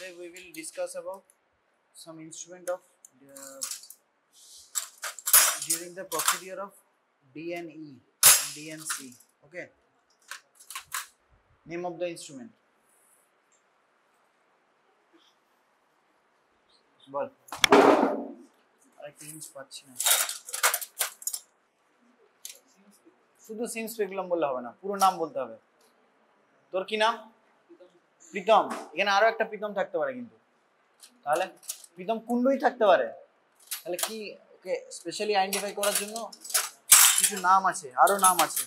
Today we will discuss about some instrument of during the procedure of DNE and DNC. Okay. Name of the instrument. বল আরেকটা জিনিস পাচ্ছি না, শুধু সিম speculum বললে হবে না, পুরো নাম বলতে হবে। তোর কি নাম? প্রীতম। এখানে আরো একটা প্রীতম থাকতে পারে, কিন্তু তাহলে প্রীতম কুণ্ডই থাকতে পারে। তাহলে কি ওকে স্পেশালি আইডেন্টিফাই করার জন্য কিছু নাম আছে, আরো নাম আছে।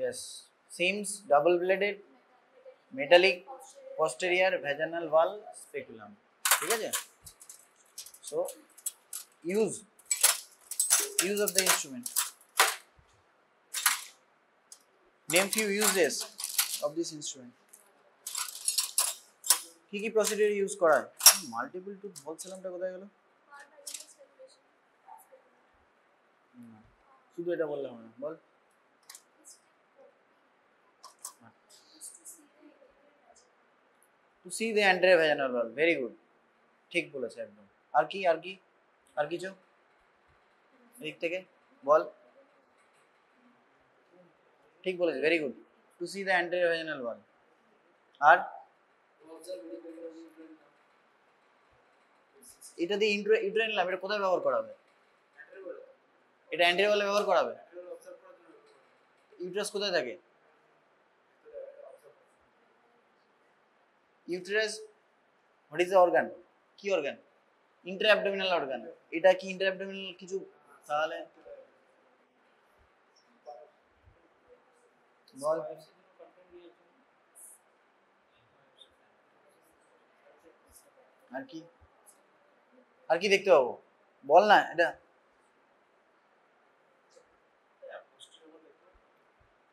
Yes, seams, double bladed, metallic, posterior vaginal wall speculum. ঠিক আছে? So use of the instrument. Name few uses of this instrument. কি কি প্রসিডিউর ইউজ করা হয়? মাল্টিপল টুথ বলছিলামটা কোথায় গেল? শুধু এটা বললে হবে না, বল। To see the anterior vaginal wall. Very good. ঠিক বলেছে একদম। আর কি আর কিছু দিক থেকে বল। ঠিক বলেছে, very good. To see the anterior vaginal wall। আর এটা দিয়ে ইউটেরাইন লাভ, এটা কোথায় ব্যবহার করা হবে? এটা anterior wall ব্যবহার করা হবে। ইউটেরাস কোথায় থাকে? Uterus what is the organ? কি অর্গান? Inter abdominal organ. এটা কি ইন্টার অ্যাবডোমিনাল কিছু? তাহলে বল। আর কি দেখতে পাবো বল না। এটা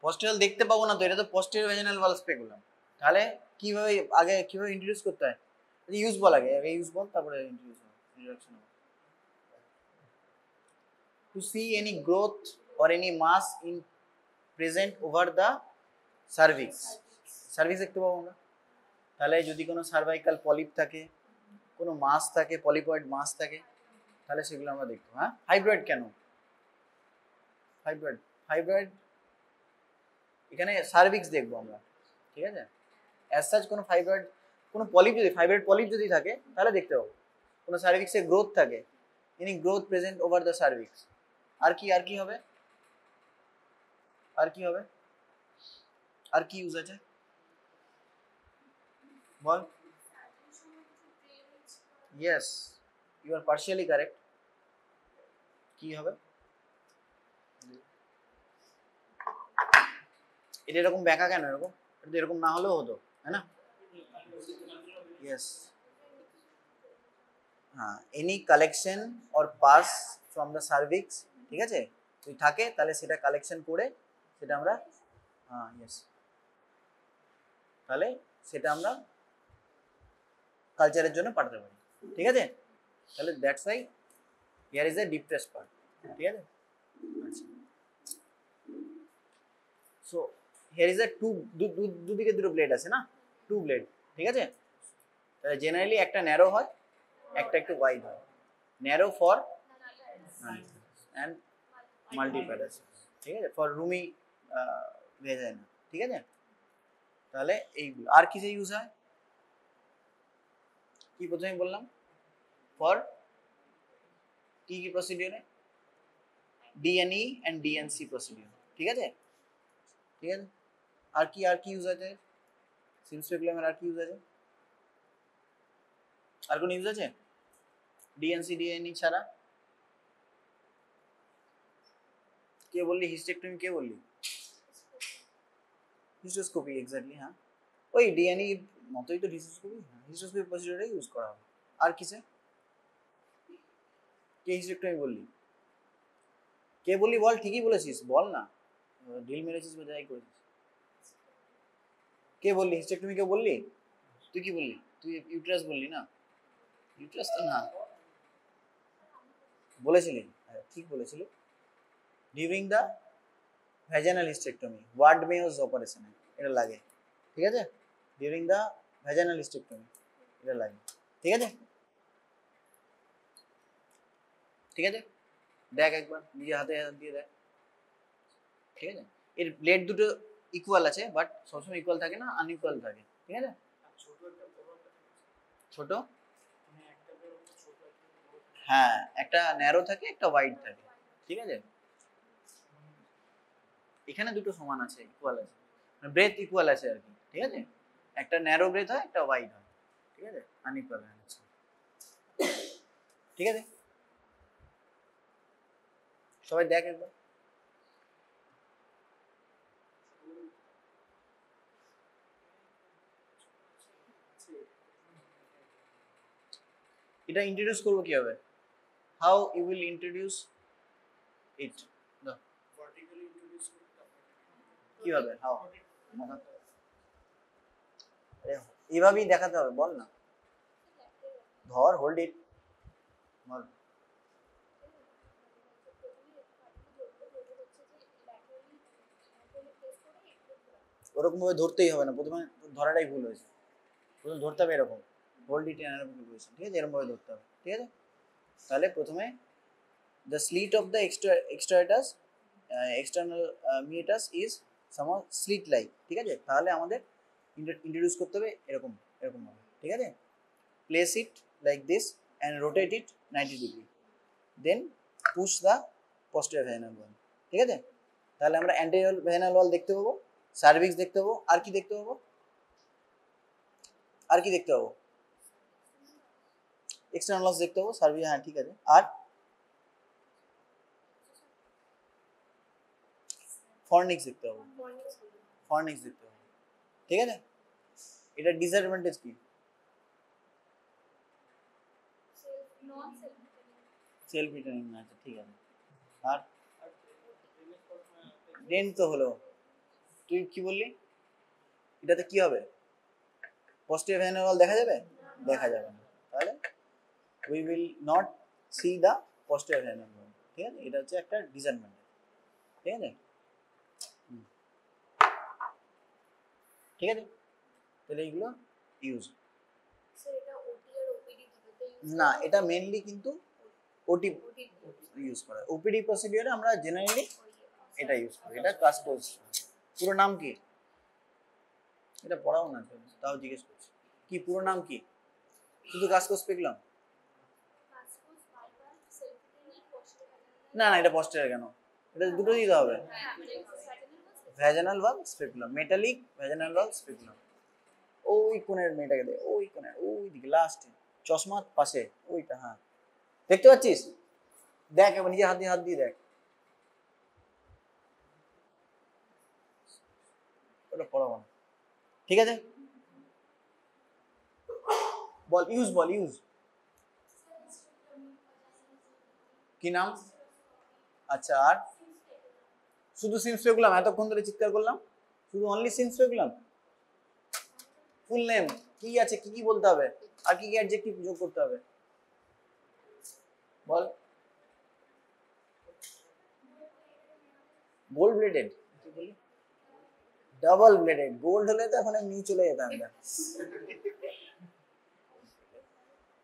পোস্টেরিয়র দেখতে পাবো না তো, এটা তো পোস্টেরিয়র ভ্যাজিনাল ওয়াল স্পেকুলাম। তাহলে কিভাবে ইন্ট্রোডিউস করতে হয়? ইউজ বল আগে ইউজ বল, তারপরে ইন্ট্রোডাকশন হবে। To see any growth or any mass in present over the cervix. Cervix দেখতে পাবো আমরা। তাহলে যদি কোনো সার্ভাইকাল পলিপ থাকে, কোনো মাস থাকে, পলিপয়েড মাস থাকে, তাহলে সেগুলো আমরা দেখবো। হ্যাঁ, ফাইব্রয়েড কেন? ফাইব্রয়েড এখানে সার্ভিক্স দেখবো আমরা, ঠিক আছে। অ্যাজ সাচ কোনো ফাইব্রয়েড, কোনো পলিপ যদি ফাইব্রয়েড পলিপ যদি থাকে তাহলে দেখতে পাবো। কোনো সার্ভিক্সে গ্রোথ থাকে, any growth present over the cervix. আর কি হবে? আর কি ইউজ আছে বল। Yes, you are partially correct. কি হবে? এটা এরকম ব্যাকা কেন? এরকম না হলেও হতো, তাই না? ইয়েস, হ্যাঁ, any collection or past form the cervix, ঠিক আছে, যদি থাকে তাহলে সেটা কালেকশন করে সেটা আমরা, হ্যাঁ ইয়েস, তাহলে সেটা আমরা কালচারের জন্য পাঠাতে পারি, ঠিক আছে। তাহলে that's why here is a depressed part, ঠিক আছে। আচ্ছা, সো হিয়ার ইজ এ দুদিকে দুটো ব্লেড আছে না, টু ব্লেড, ঠিক আছে। তাহলে জেনারেলি একটা ন্যারো হয়, একটা একটু ওয়াইড হয়। ন্যারো ফর অ্যান্ড মাল্টিপ্যারাস, ঠিক আছে, ফর রুমি ভেজাইনা, ঠিক আছে। তাহলে এইগুলো আর কিসে ইউজ হয়? কি প্রথমে বললাম? ফর কি প্রসিডিউরে? ডিএনই এন্ড ডিএনসি প্রসিডিউর, ঠিক আছে। আর কি ইউজ আছে? সিম স্পেকুলামের আর কি ইউজ আছে? আর কোন ইউজ আছে ডিএনসি ডিএনই ছাড়া? কে বললি হিস্টেক্টমি? কে বললি হিস্টোস্কোপি? এক্স্যাক্টলি, হ্যাঁ, ওই ডিএনই মতোই তো হিস্টোস্কোপি। হিস্টোস্কোপি প্রসিডিউরে ইউজ করা হবে। আর কিসে? কে হিস্টেক্টমি বললি? কে বললি বল, ঠিকই বলেছিস, বল না, ঢিল মেরেছিস বা যাই করেছিস। কে বললি হিস্টেক্টমি? কে বললি? তুই কি বললি? তুই ইউটেরাস বললি না? ইউটেরাস তো না বলেছিলি, ঠিক বলেছিলি। During the vaginal hysterectomy, Ward Mayo's অপারেশনে এটা লাগে, ঠিক আছে, ডিউরিং দ্য ভ্যাজানাল হিস্টেক্টমি এটা লাগে, ঠিক আছে, ঠিক আছে, দেখ একবার নিজে হাতে হাত দিয়ে দেখ, ঠিক আছে। এর ব্লেড দুটো ইকুয়াল আছে, বাট সবসময় ইকুয়াল থাকে না, আনইকুয়াল থাকে, ঠিক আছে। ছোট, হ্যাঁ, একটা ন্যারো থাকে, একটা ওয়াইড থাকে, ঠিক আছে। এখানে দুটো সমান আছে, ইকুয়াল আছে, ব্রেথ ইকুয়াল আছে আর কি, ঠিক আছে। একটা ন্যারো ব্রেথ হয়, একটা ওয়াইড হয়, ঠিক আছে, আনইকুয়াল হয়, ঠিক আছে। সবাই দেখ একবার। এটা ইন্ট্রোডিউস করবো কিভাবে, হাউ ইউ উইল ইন্ট্রোডিউস ইট, কিভাবে, হাউ, এইভাবেই দেখাতে হবে, বল না, ধর, হোল্ড ইট, বল। ওরকম ভাবে ধরতেই হবে না, প্রথমে ধরাটাই ভুল হয়েছে, প্রথমে ধরতে হবে এরকম, হোল্ড ইট এরকম পজিশন, ঠিক আছে, এরকম ভাবে ধরতে হবে, ঠিক আছে। তাহলে প্রথমে the slit of the extratus external meatus is somehow slit like, ঠিক আছে। তাহলে আমাদের ইন্ট্রোডিউস করতে হবে এরকম, এরকম ভাবে, ঠিক আছে। Place it like this and rotate it 90 degree, then push the posterior vaginal wall, ঠিক আছে। তাহলে আমরা anterior vaginal wall দেখতে পাবো, সার্ভিক্স দেখতে পাবো, আর কি দেখতে পাবো, আর কি দেখতে পাবো, এক্সটার্নাল লস দেখতে পাবো, সার্ভিক্স, হ্যাঁ ঠিক আছে, আর ফর্নিক্স দেখতে পাবো, ফর্নিক্স দেখতে পাবো, ঠিক আছে। এটা ডিসঅ্যাডভান্টেজ কি, সেলফ রিটার্নিং না, আচ্ছা ঠিক আছে। আর ডেন্ট তো হলো, তুই কি বললি, এটাতে কি হবে, পজিটিভ ভ্যানুয়াল দেখা যাবে, দেখা যাবে না, তাহলে we will not see the positive ভ্যানুয়াল, ঠিক আছে। এটা হচ্ছে একটা ডিসঅ্যাডভান্টেজ, ঠিক আছে, ঠিক আছে। তাহলে এইগুলো ইউজ, না এটা মেইনলি কিন্তু ওটি ইউজ করা, ওপিডি প্রসিডিওরে আমরা জেনারেলি এটা ইউজ করি, এটা কাস্কোস। পুরো নাম কি, এটা পড়াও না, তাও জিজ্ঞেস করছি, কি পুরো নাম কি, শুধু কাস্কোস পেকলাম, না না এটা পস্টেরিয়র কেন, এটা দুটো দিতে হবে, vaginal valve speculum, metallic vaginal valve speculum, ওই কোণের মেয়েটাকে দে, ওই কোণের ওই দিকে লাস্টে, চশমার পাশে ওইটা, হ্যাঁ দেখতে পাচ্ছিস, দেখ এবার নিজে হাত দিয়ে, হাত দিয়ে দেখ, ওটা পড়াবো না, ঠিক আছে। বল ইউজ, বল ইউজ, কি নাম, আচ্ছা, আর শুধু সিমস পেগুলাম, এতক্ষণ ধরে চিৎকার করলাম, শুধু অনলি সিমস পেগুলাম, ফুল নেম কি আছে, কি কি বলতে হবে, আর কি কি অ্যাডজেক্টিভ যোগ করতে হবে, বল। Gold bladed, double bladed, gold হলে তো এখন নিয়ে চলে যেতাম,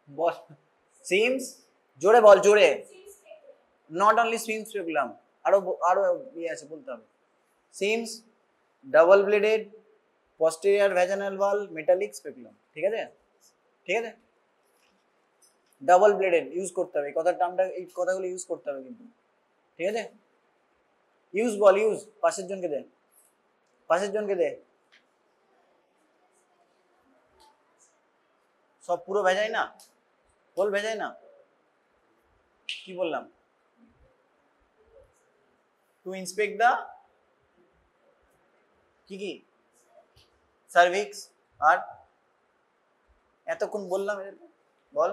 বল সিমস, জোরে বল, জোরে, নট অনলি সিমস পেগুলাম, আরো আরো ইয়ে আছে বলতে হবে, seems, double bladed, posterior vaginal wall, metallic speculum, ঠিক আছে, ঠিক আছে। ডাবল ব্লেডেড ইউজ করতে হবে, এই কথার টার্মটা, এই কথাগুলো ইউজ করতে হবে কিন্তু, ঠিক আছে। ইউজ বল, ইউজ, পাশের জনকে দে, পাশের জনকে দে, সব পুরো ভেজাই না, বল ভেজাই না, কি বললাম, টু ইন্সপেক্ট দা, কি কি, সার্ভিক্স, আর এতক্ষণ বললাম বল,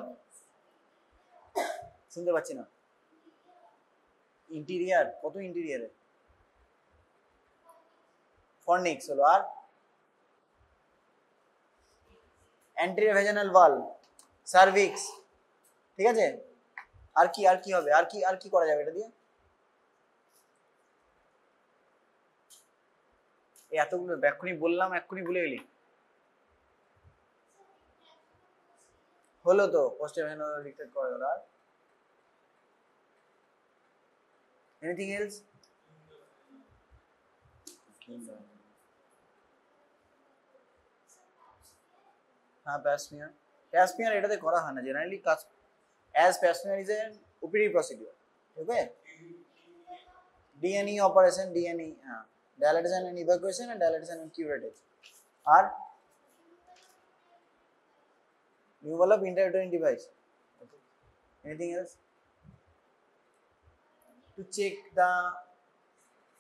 শুনতে পাচ্ছি না, ইন্টেরিয়ার, কত ইন্টেরিয়ারে, ফর্নিক্স হলো, আর অ্যান্টেরিয়র ভ্যাজানাল ওয়াল, সার্ভিক্স, ঠিক আছে। আর কি, আর কি হবে, আর কি, আর কি করা যাবে এটা দিয়ে, এতগুলো এক্ষুনি বললাম, এক্ষুনি ভুলে গেলি। হলো তো posterior vaginal dictate করে গেল। আর এনিথিং এলস? হ্যাঁ প্যাসমিয়ার, প্যাসমিয়ার এটাতে করা হয় না জেনারেলি কাজ, as pap smear is an OPD procedure. Okay, D and E operation, D and E, হ্যাঁ, dilatation and evacuation and dilatation and curative. R removal of intrauterine device. Okay. Anything else? To check the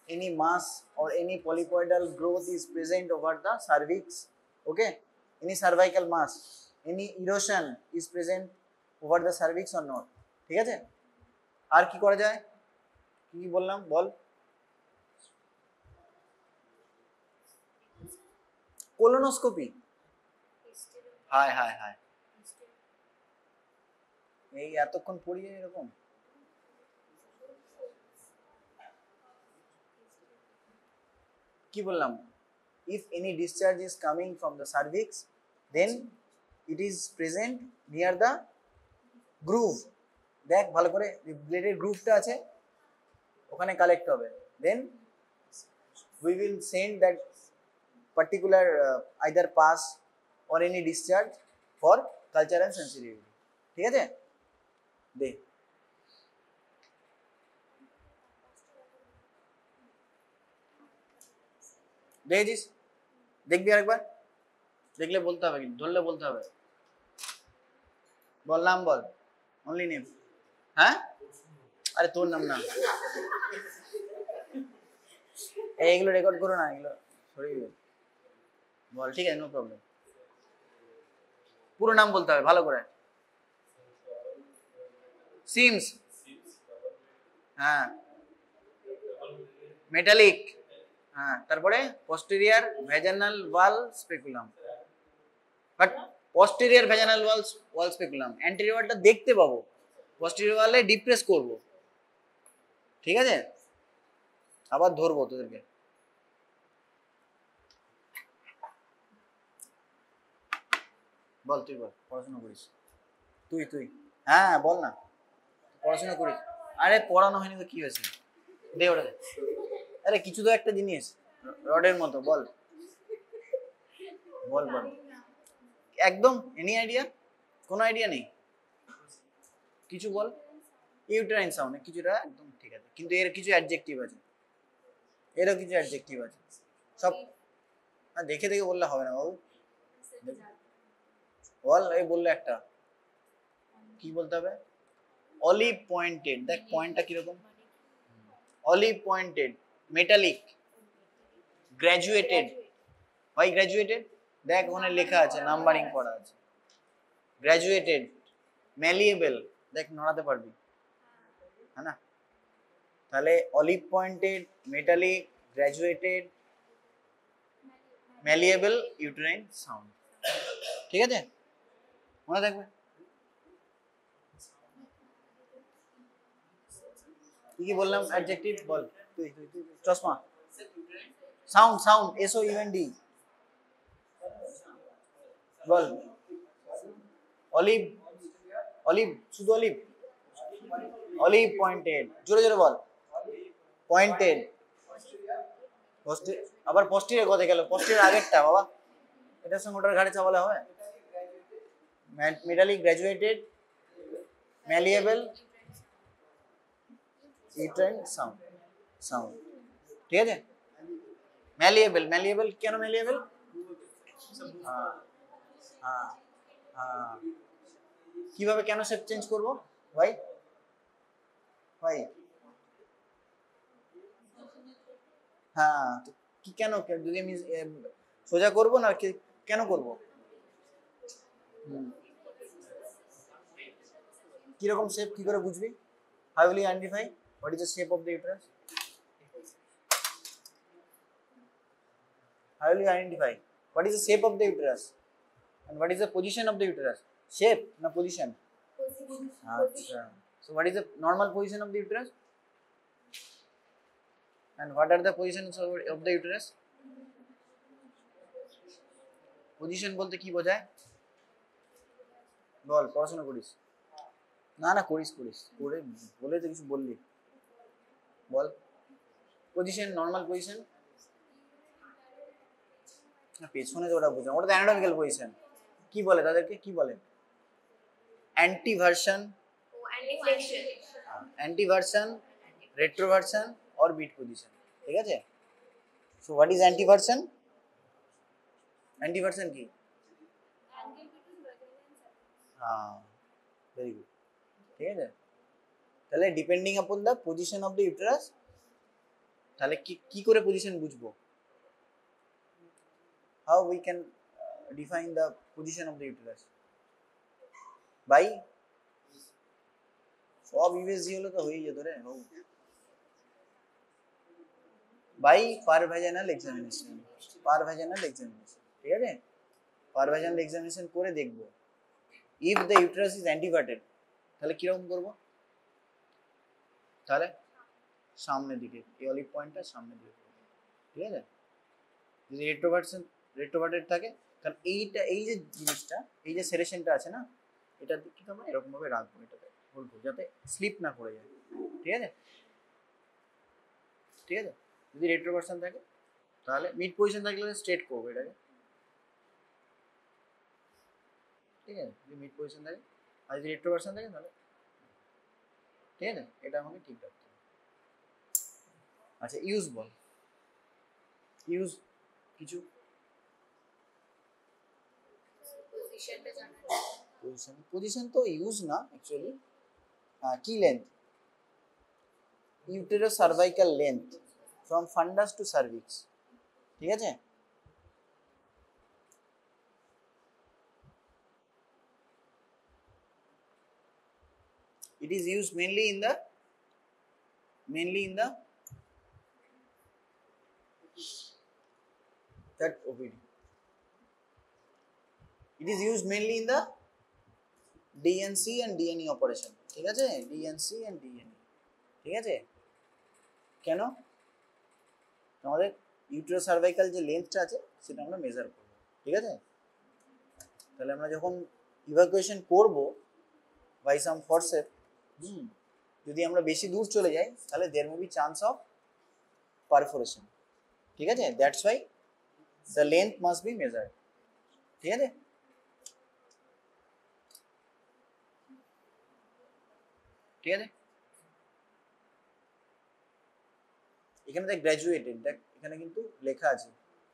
any mass or any polypoidal growth is present over the cervix. Okay, any cervical mass, any erosion is present over the cervix or not. ঠিক আছে, আর কি করা যায়, কি বললাম বল? Colonoscopy, হায় হায় হায়, এই এতক্ষণ পড়িয়ে এরকম। কি বললাম? if any discharge is coming from the cervix, then it is present near the groove. দেখ ভালো করে, ব্লেডের গ্রুভটা আছে ওখানে কালেক্ট হবে, then we will send that particular either pass or any discharge for culture and sensitivity. ঠিক আছে, দে দেখেছিস, দেখবি আরেকবার, দেখলে বলতে হবে, ধরলে বলতে হবে। বল নাম বল, অনলি নেম। হ্যাঁ, আরে তোর নাম না, এইগুলো রেকর্ড করো না, এগুলো সরিয়ে বল। ঠিক আছে, নো প্রবলেম, পুরো নাম বলতে হবে ভালো করে। সিমস, হ্যাঁ, মেটালিক, হ্যাঁ, তারপরে posterior vaginal wall speculum, but posterior vaginal wall speculum, anterior wallটা দেখতে পাবো, posterior wall-এ ডিপ্রেস করব। ঠিক আছে, আবার ধরবো তোদেরকে। বল তুই, বল, পড়াশোনা করিস তুই? তুই হ্যাঁ বল না, পড়াশোনা করিস? আরে পড়ানো হয়নি তো কি হয়েছে, দে ওটা দে। আরে কিছু তো একটা জিনিস রডের মতো, বল বল বল, একদম এনি আইডিয়া? কোনো আইডিয়া নেই, কিছু বল। ইউটেরাইন সাউন্ড কিছুটা একদম ঠিক আছে, কিন্তু এর কিছু অ্যাডজেক্টিভ আছে, এরও কিছু অ্যাডজেক্টিভ আছে, সব দেখে দেখে বললে হবে না বাবু, বল। এই বললে একটা কি বলতে হবে? অলিভ পয়েন্টেড, দেখ পয়েন্টটা কিরকম, অলিভ পয়েন্টেড, মেটালিক, গ্র্যাজুয়েটেড। ভাই গ্র্যাজুয়েটেড, দেখ ওখানে লেখা আছে, নাম্বারিং করা আছে। গ্র্যাজুয়েটেড, ম্যালিয়েবল, দেখ নড়াতে পারবি, হ্যাঁ না? তাহলে olive pointed, metallic, graduated, malleable, uterine sound. ঠিক আছে, মনে থাকবে। কি কি বললাম অ্যাডজেক্টিভ, বল তুই। চশমা, সাউন্ড, সাউন্ড, SOUND, বল। অলিভ, অলিভ, শুধু অলিভ, অলিভ পয়েন্টেড, জোরে জোরে বল, পয়েন্টেড। আবার পোস্টিরিয়র কথা গেল, পোস্টিরিয়র আগেরটা বাবা, এটার সঙ্গে ওটার ঘাড়ে চাপালে হবে? Metallic, graduated, malleable, uterine sound, sound. ঠিক আছে, ম্যালিয়েবল, ম্যালিয়েবল কেন ম্যালিয়েবল? হ্যাঁ হ্যাঁ হ্যাঁ, কিভাবে, কেন শেপ চেঞ্জ করবো ভাই? ভাই হ্যাঁ, কি কেন, যদি আমি সোজা করবো না কেন করবো? কিরকম শেপ, কি করে বুঝবি? How will you identify what is the shape of the uterus? How will you identify what is the shape of the uterus and what is the position of the uterus? Shape na position? Achha. So what is the normal position of the uterus and what are the positions of the uterus? Position বলতে কি বোঝায় বল, পড়াশোনা করিস না? না করিস করিস করে বলে তো কিছু বললি, বল। পজিশন, নর্মাল পজিশন, না পেছনে তো ওটা বোঝা, ওটা তো অ্যানাটমিক্যাল পজিশন। কি বলে তাদেরকে, কি বলে? অ্যান্টিভার্সন, অ্যান্টিভার্সন, রেট্রোভার্সন और বিট পজিশন, ঠিক আছে? So what is anteversion? Anteversion কি? হ্যাঁ, ভেরি গুড, ঠিক আছে। তাহলে depending upon the position of the uterus, তাহলে কি করে পজিশন বুঝবো? How we can define the position of the uterus? By সব ইউএসজি হলে তো হয়েই যেত রে, by per vaginal examination, per vaginal examination, ঠিক আছে? পার ভ্যাজানাল এক্সামিনেশন করে দেখবো if the uterus is anteverted, তাহলে কিরকম করবো? তাহলে সামনের দিকে, এই অলিভ পয়েন্টটা সামনের দিকে, ঠিক আছে? যদি রেট্রোভার্টেড থাকে, কারণ এইটা, এই যে জিনিসটা, এই যে সেরেশনটা আছে না, এটার দিকে আমরা এরকম ভাবে রাখবো, এটাতে বলবো যাতে স্লিপ না করে যায়, ঠিক আছে? ঠিক আছে, যদি রেট্রোভার্সন থাকে তাহলে মিড পজিশন থাকলে স্ট্রেট করবো এটাকে, ঠিক আছে? যদি মিড পজিশন থাকে, আর যদি রেট্রোভার্সন থাকে তাহলে, ঠিক আছে? এটা আমাকে ঠিক রাখতে হবে। আচ্ছা, ইউজ বল, ইউজ কিছু পজিশন তো ইউজ না অ্যাকচুয়ালি, কি length, utero cervical length from fundus to cervix, ঠিক আছে? It is used mainly in the that OPD. It is used mainly in the DNC and DNE operation, ঠিক আছে? DNC and DNE, ঠিক আছে? কেন? আমাদের ইউটেরো সার্ভাইকাল যে লেন্থটা আছে সেটা আমরা মেজার করব, ঠিক আছে? তাহলে আমরা যখন ইভাকুয়েশন করব বাই সাম ফোর্সের, যদি আমরা বেশি দূর চলে যাই তাহলে there may be chance of perforation, ঠিক আছে? That's why the length must be measured, ঠিক আছে? ঠিক আছে, এখানে দেখ গ্র্যাজুয়েটেড, দেখ এখানে কিন্তু লেখা আছে,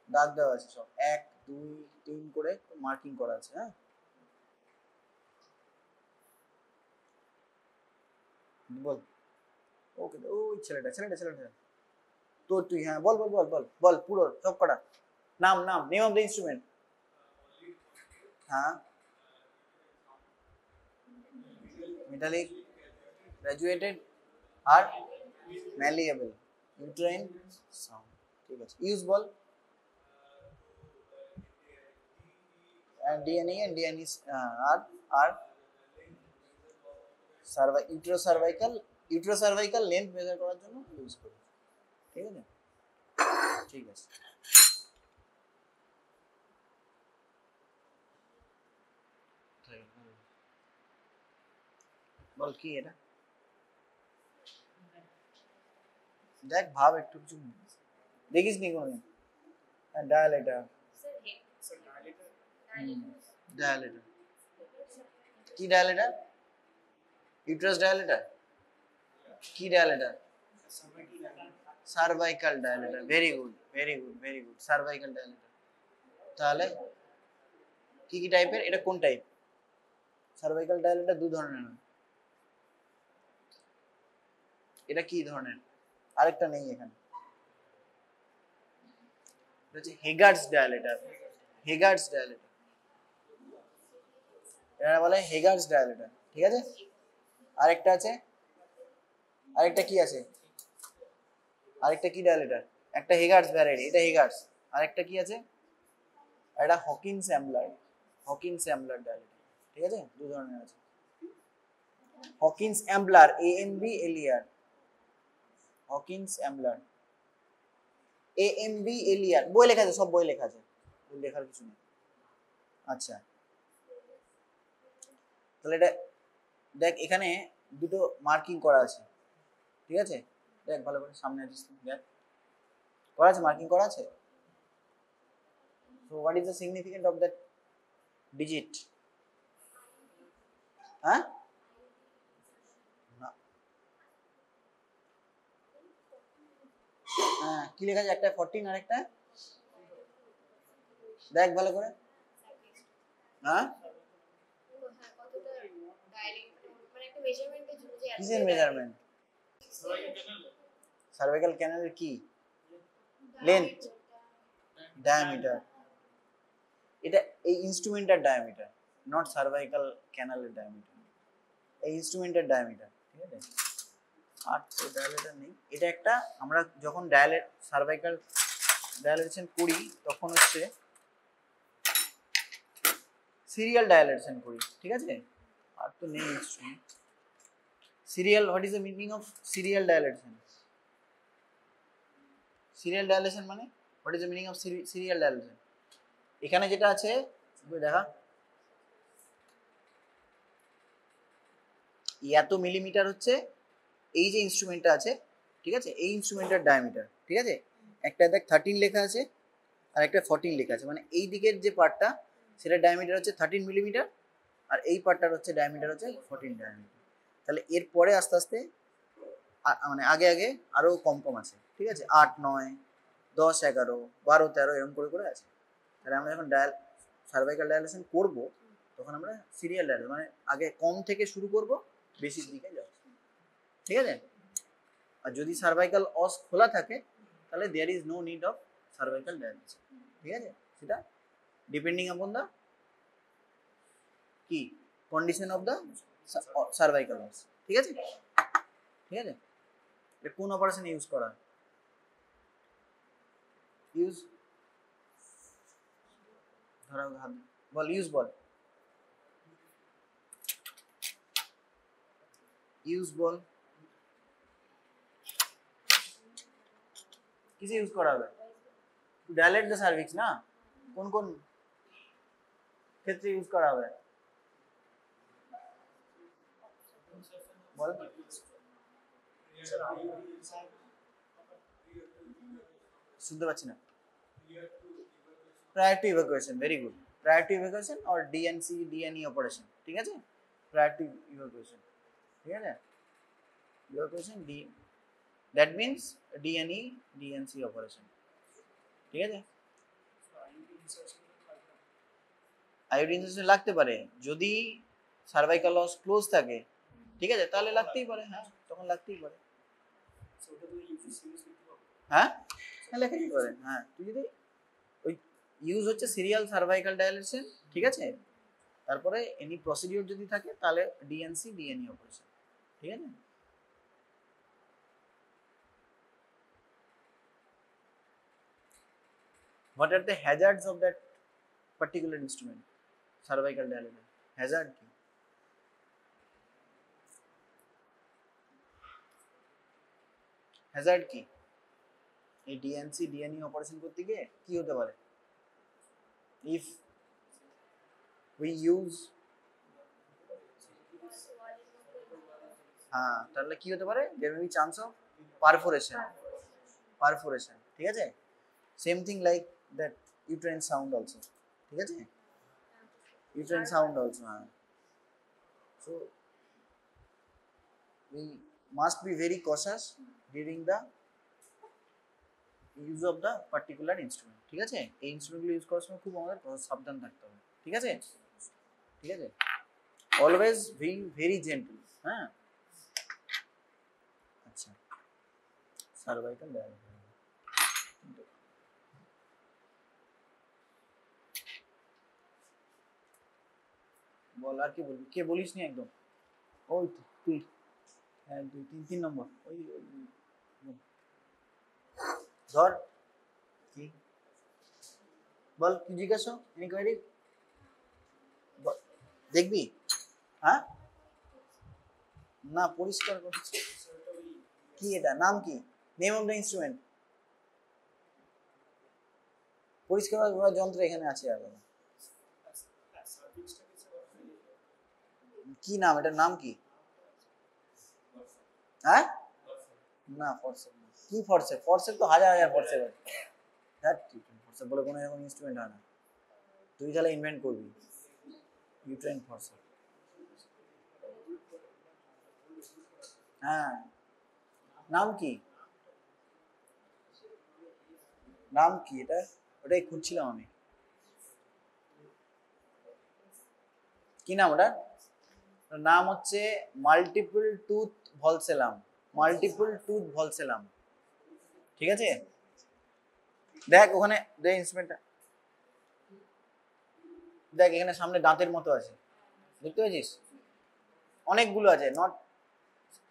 দাগ দেওয়া আছে সব 1 2 3 করে মার্কিং করা আছে, হ্যাঁ? বল, ওকে, ওই ছেলেটা তো তুই, হ্যাঁ বল বল বল বল বল পুরো সব কটা নাম, নেম অফ দ্য ইনস্ট্রুমেন্ট। হ্যাঁ, মেটালিক, গ্র্যাজুয়েটেড আর ম্যালিয়েবল ইউটেরাইন সাউন্ড, ঠিক আছে? ইউজ বল, ডিএনএ and ডিএনএ আর ইউটেরো সার্ভাইকাল লেন্থ মেজার করার জন্য ইউজ করি, ঠিক আছে? ঠিক আছে, বল কি এটা, দেখ ভাব একটু, কিছু দেখিস নি কোনোদিন? ডায়ালেটার, ডায়ালেটার কি? ডায়ালেটার, ইউটেরাস ডায়ালেটার কি? ডায়ালেটার সার্ভাইকাল ডায়ালেটার, ভেরি গুড সার্ভাইকাল ডায়ালেটার। তাহলে কি কি টাইপের, এটা কোন টাইপ? সার্ভাইকাল ডায়ালেটার দু ধরনের হয়, এটা কি ধরনের? আরেকটা নেই এখানে, এটা হচ্ছে হেগার্স ডায়ালেটার, এটা বলে হেগার্স ডায়ালেটার, ঠিক আছে? আরেকটা আছে, আরেকটা কি আছে, আরেকটা কি ডায়ালেটার? একটা হেগার্স ভ্যারাইটি, এটা হেগার্স, আরেকটা কি আছে? এটা হকিন্স অ্যাম্বলার ডায়ালেটার, ঠিক আছে? দু ধরনের আছে, Hawkins Ambler, AMB-Eliar, Hawkins Ambler, AMB-Eliar, বই লেখা আছে, সব বই লেখা আছে, বই লেখার কিছু নেই, আচ্ছা, তাহলে এটা দেখ এখানে দুটো মার্কিং করা আছে, ঠিক আছে? দেখ ভালো করে, সামনে আছিস দেখ, করা আছে, মার্কিং করা আছে। So what is the significance of that digit? হ্যাঁ, হ্যাঁ কি লেখা আছে? একটা 14 আর একটা দেখ ভালো করে। হ্যাঁ, কিসের মেজারমেন্ট? সার্ভাইকাল ক্যানালের কি লেন্থ, ডায়ামিটার। এটা এই ইনস্ট্রুমেন্টের ডায়ামিটার, নট সার্ভাইকাল ক্যানালের ডায়ামিটার, এই ইনস্ট্রুমেন্টের ডায়ামিটার, ঠিক আছে? আর তো ডায়ালেটার নেই। এটা একটা, আমরা যখন ডায়ালেট সার্ভাইকাল ডায়ালেটেশন করি তখন হচ্ছে সিরিয়াল ডায়ালেটেশন করি, ঠিক আছে? আর তো নেই instrument. Serial, what is the meaning of serial dilatation? Serial dilatation মানে what is the meaning of serial dilatation? এখানে যেটা আছে দেখা, এত মিলিমিটার হচ্ছে এই যে ইনস্ট্রুমেন্টটা আছে, ঠিক আছে? এই ইনস্ট্রুমেন্টের ডায়ামিটার, ঠিক আছে? একটা দেখ 13 লেখা আছে আর একটা 14 লেখা আছে, মানে এই দিকের যে পার্টটা সেটার ডায়ামিটার হচ্ছে 13 মিলিমিটার আর এই পার্টটার হচ্ছে ডায়ামিটার হচ্ছে 14 ডায়ামিটার। তাহলে এরপরে আস্তে আস্তে মানে আগে আগে আরো কম কম আছে, ঠিক আছে? 8, 9, 10, 11, 12, 13 এরকম করে করে আছে। তাহলে আমরা যখন সার্ভাইকাল ডায়ালেশন করব তখন আমরা সিরিয়াল ডায়ালেশন মানে আগে কম থেকে শুরু করব, বেশির দিকে যাব, ঠিক আছে? আর যদি সার্ভাইকাল অস খোলা থাকে তাহলে there is no need of cervical dilation, ঠিক আছে? সেটা ডিপেন্ডিং আপন দ্য কি condition of the cervical os, ঠিক আছে? ঠিক আছে, কোন অপারেশন ইউজ করা ইউজ ধরা বল, ইউজ বল, ইউজ বল, কিসে ইউজ করা হবে? টু ডাইলেট দ্য সার্ভিক্স না, কোন কোন ক্ষেত্রে ইউজ করা হবে বল? শুনতে পাচ্ছি না। Prior to evacuation, very good. Prior to evacuation আর ডিএনসি ডিএনই অপারেশন, ঠিক আছে? প্রায়োর টু ইভাকুয়েশন, ঠিক আছে? Evacuation D, that means D and E D and C operation, ঠিক আছে? আইওডি ইনসার্শন লাগতে পারে যদি সার্ভাইকাল লস ক্লোজ থাকে, ঠিক আছে? তাহলে লাগতেই পারে, হ্যাঁ তখন লাগতেই পারে। হ্যাঁ লেখাই পারে, হ্যাঁ তুই যদি ওই ইউজ হচ্ছে সিরিয়াল সার্ভাইকাল ডায়ালেশন, ঠিক আছে? তারপরে এনি প্রসিডিওর যদি থাকে তাহলে ডিএনসি ডিএনই অপারেশন, ঠিক আছে? What are the hazards of that particular instrument, cervical dilatation? Hazard কি? হ্যাজার্ড কি? এই ডিএনসি ডিএনই অপারেশন করতে গিয়ে কি হতে পারে? ইফ উই ইউজ, হ্যাঁ তাহলে কি হতে পারে? There may be chance of perforation, perforation, ঠিক আছে? Same thing like that uterine sound also, ঠিক আছে? ইউট্রাইন সাউন্ড অলসো, হ্যাঁ। So we must be very cautious during the use of the particular instrument, ঠিক আছে? এই ইনস্ট্রুমেন্টগুলো ইউজ করার সময় খুব আমাদের সাবধান থাকতে হবে, ঠিক আছে? ঠিক আছে, অলওয়েজ বিং ভেরি জেন্টল, হ্যাঁ? আচ্ছা, সার্ভাইকাল ডায়ালেশন বল, আর কি বলবি? কে বলিস নি একদম? ওই তো তুই, 1 2 3 3 নম্বর, ওই ধর কি বল, কি জিজ্ঞাসা ইনকোয়ারি দেখবি? হ্যাঁ না, পরিষ্কার করছি। কি এটা, নাম কি? Name of the instrument. পরিষ্কার করার যন্ত্র এখানে আছে আর কি নাম, এটার নাম কি? হ্যাঁ না ফরসেপ কি, ফরসেপ ফরসেপ তো হাজার হাজার ফরসেপ আছে। হ্যাঁ ফরসেপ বলে কোনো এরকম ইনস্ট্রুমেন্ট হয় না, তুই তাহলে ইনভেন্ট করবি ইউট্রেন ফরসেপ। হ্যাঁ নাম কি, নাম কি এটা, ওটাই খুঁজছিলাম আমি, কি নাম ওটা? নাম হচ্ছে multiple tooth ভলসেলাম, multiple tooth vulsellum. ঠিক আছে, দেখ ওখানে দেখ ইনস্ট্রুমেন্টটা, দেখ এখানে সামনে দাঁতের মতো আছে, দেখতে পেয়েছিস? অনেকগুলো আছে, নট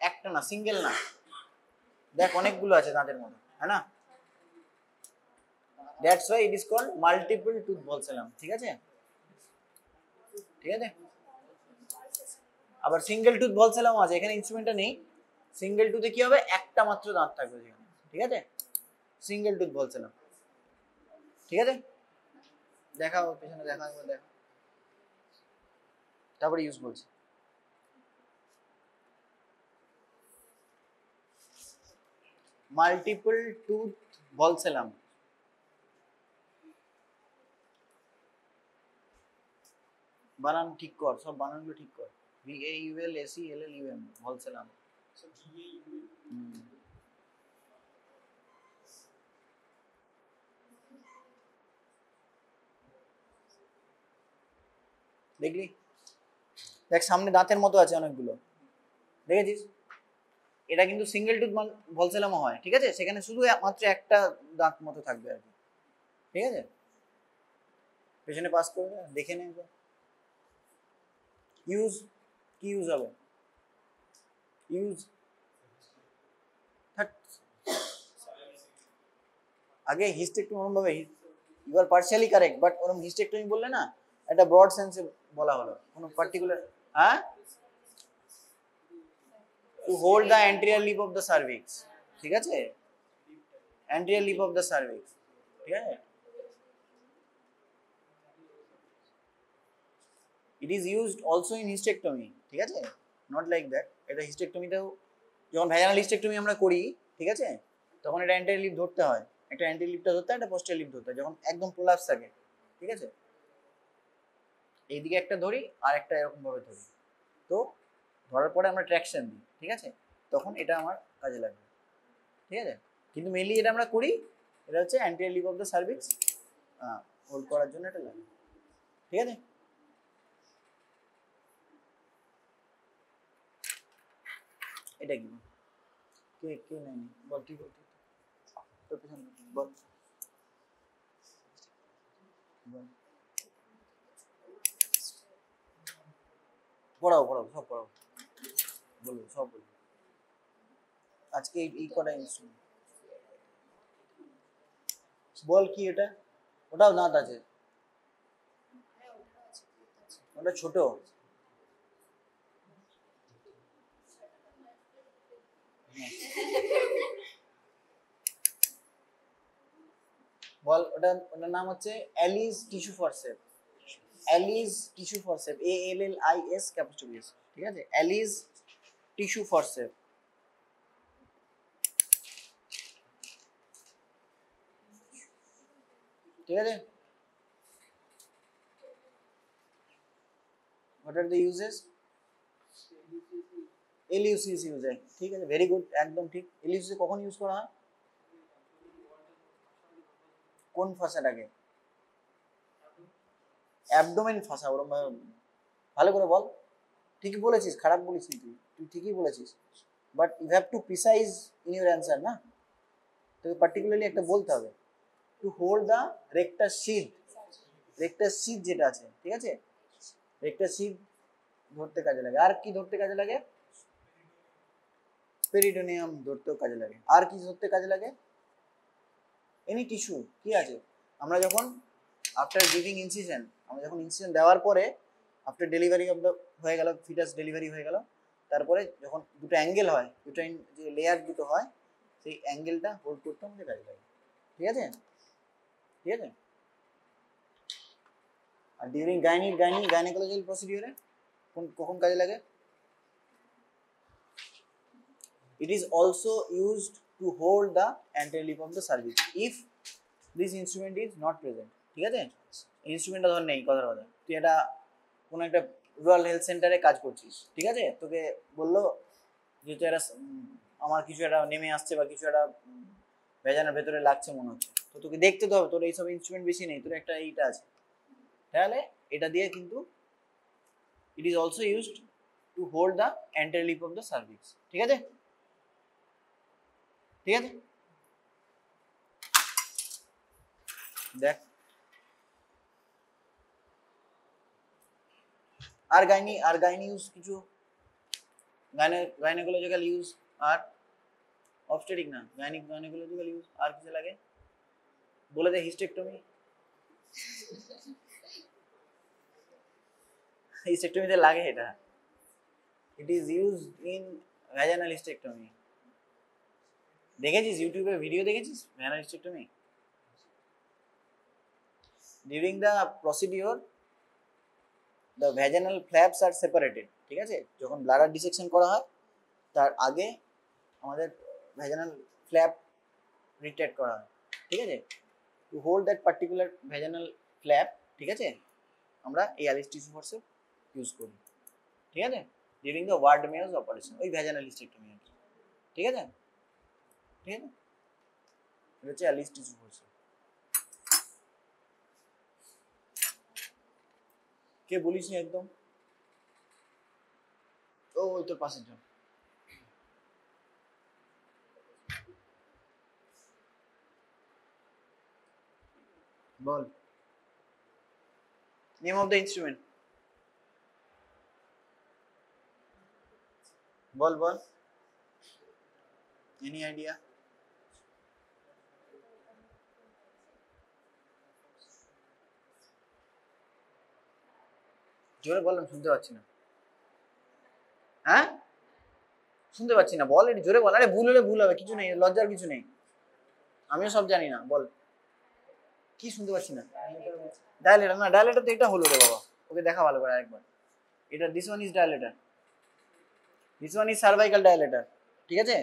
একটা না, সিঙ্গেল না, দেখ অনেকগুলো আছে দাঁতের মতো, হ্যাঁ না? That's why it is called multiple tooth vulsellum. ঠিক আছে, ঠিক আছে। আবার সিঙ্গেল টুথ ভলসেলাম আছে, এখানে ইনস্ট্রুমেন্টটা নেই। সিঙ্গেল টুথে কি হবে, একটা মাত্র দাঁত থাকবে সেখানে। ঠিক আছে, সিঙ্গেল টুথ ভলসেলাম। ঠিক আছে, দেখাও পেছনে, দেখা একবার দেখা, তারপরে ইউজ বলছি। মাল্টিপল টুথ ভলসেলাম, বানান ঠিক কর, সব বানানগুলো ঠিক কর। VAULSELLUM ভলসেলাম। দেখলি, দেখ সামনে দাঁতের মতো আছে অনেকগুলো, দেখেছিস? এটা কিন্তু সিঙ্গেল টুথ ভলসেলামও হয়। ঠিক আছে, সেখানে শুধু মাত্র একটা দাঁত মতো থাকবে আর কি। ঠিক আছে, পেছনে পাস করবে, দেখে নে। ইউজ কি ইউজ হবে, ইউজ আগে হিস্টেক্টমি ওরম ভাবে, you are partially correct, but ওরম হিস্টেক্টমি বললে না, একটা ব্রড সেন্সে বলা হলো, কোনো পার্টিকুলার। হ্যাঁ, to hold the anterior lip of the cervix. ঠিক আছে, anterior lip of the cervix. ঠিক আছে, it is used also in hysterectomy. ঠিক আছে, নট লাইক দ্যাট, এটা হিস্টেক্টমিতেও, যখন ভ্যাজানাল হিস্টেক্টমি আমরা করি, ঠিক আছে, তখন এটা অ্যান্টেরিয়র লিপ ধরতে হয়, একটা অ্যান্টেরিয়র লিপটা ধরতে হয়, একটা পোস্টেরিয়র লিপ ধরতে হয়, যখন একদম প্রোলাপস থাকে। ঠিক আছে, এইদিকে একটা ধরি আর একটা এরকম ভাবে ধরি, তো ধরার পরে আমরা ট্র্যাকশন দিই। ঠিক আছে, তখন এটা আমার কাজে লাগবে। ঠিক আছে, কিন্তু মেনলি যেটা আমরা করি, এটা হচ্ছে anterior lip of the cervix hold করার জন্য এটা লাগে। ঠিক আছে, এটা কি, কে কে নেই বল, ঠিক বল, তোর পেছনে বল, বল। পড়াও পড়াও, সব পড়াও, বলবো সব বলবো আজকে। এই কটা ইনস্ট্রুমেন্ট বল, কি এটা? ওটাও দাঁত আছে, ওটা ছোট। বল, ওটার নাম হচ্ছে Allis tissue forcep, Allis tissue forcep, ALLIS capital S. ঠিক আছে, অ্যালিস টিস্যু ফরসেপ। ঠিক আছে, হোয়াট আর দ্য ইউজেস? এলইউসিস ইউজ হয়। ঠিক আছে, ভেরি গুড, একদম ঠিক। এলইউসি কখন ইউজ করা হয়? কোন ফাঁসাটাকে? অ্যাবডোমেন ফাঁসা, ওরকম ভালো করে বল। ঠিকই বলেছিস, খারাপ বলিস তুই, তুই ঠিকই বলেছিস, but you have to precise in your answer না, তোকে পার্টিকুলারলি একটা বলতে হবে। To hold the rectus sheath, rectus sheath যেটা আছে, ঠিক আছে, রেক্টাস শিড ধরতে কাজে লাগে। আর কি ধরতে কাজে লাগে? পেরিটোনিয়াম ধরতেও কাজে লাগে। আর কি ধরতে কাজে লাগে? এনি টিস্যু কি আছে, আমরা যখন আফটার গিভিং ইনসিশন, আমরা যখন ইনসিশন দেওয়ার পরে, আফটার ডেলিভারি অফ দ্য হয়ে গেল, ফিটাস ডেলিভারি হয়ে গেল, তারপরে যখন দুটো অ্যাঙ্গেল হয়, ইউট্রাইন যে লেয়ার দুটো হয়, সেই অ্যাঙ্গেলটা হোল্ড করতে আমাদের কাজে লাগে। ঠিক আছে, ঠিক আছে। আর ডিউরিং গাইনিকোলজিক্যাল প্রসিডিওরে কখন কাজে লাগে? It is also used to hold the anterior lip of the cervix if this instrument is not present. ঠিক আছে, ইনস্ট্রুমেন্টটা ধর নেই, কথার কথা তুই এটা কোনো একটা রুরাল হেলথ সেন্টারে কাজ করছিস, ঠিক আছে, তোকে বললো যেহেতু একটা আমার কিছু একটা নেমে আসছে বা কিছু একটা ভেজানোর ভেতরে লাগছে মনে হচ্ছে, তো তোকে দেখতে তো হবে তোর এইসব ইনস্ট্রুমেন্ট বেশি নেই, তোর একটা এইটা আছে, তাহলে এটা দিয়ে কিন্তু it is also used to hold the anterior lip of the cervix. ঠিক আছে, ঠিক আছে, দেখ আর গাইনি ইউজ কিছু, গাইনোকোলজিক্যাল ইউজ আর অবস্টেটিক না, গাইনোকোলজিক্যাল ইউজ আর কিছু লাগে বলে দে। হিস্টেক্টমি, হিস্টেক্টমিতে লাগে এটা, ইট is used in vaginal hysterectomy. দেখেছিস ইউটিউবে ভিডিও দেখেছিস vaginal hysterectomy? During the procedure the vaginal flaps are separated. ঠিক আছে, যখন ব্লাডার ডিসেকশন করা হয় তার আগে আমাদের ভ্যাজিনাল ফ্ল্যাপ রিট্রাক্ট করা হয়, ঠিক আছে, to hold that particular vaginal flap, ঠিক আছে, আমরা এই অ্যালিস টিস্যু ফোর্সেপ ইউজ করি, ঠিক আছে, ডিউরিং দ্য ওয়ার্ড মেয়োস অপারেশন, ওই ভ্যাজিনাল হিস্টেক্টমি, ঠিক আছে, ঠিক আছে, এটা হচ্ছে অ্যালিস টিস্যু ফোর্সেপ। কে বলিস নি একদম, ও ওই তোর পাশের জন, বল নেম অফ দ্য ইনস্ট্রুমেন্ট, বল বল, এনি আইডিয়া? জোরে বললাম, শুনতে পাচ্ছি না, হ্যাঁ শুনতে পাচ্ছি না, বল একটু জোরে বল, আরে ভুল হলে ভুল হবে, কিছু নেই, লজ্জার কিছু নেই, আমিও সব জানি না, বল কি শুনতে পাচ্ছি না? ডায়ালেটার না, ডায়ালেটার তো এটা হলো রে বাবা, ওকে দেখা ভালো করে আরেকবার, এটা this one is dilator, this one is cervical dilator, ঠিক আছে,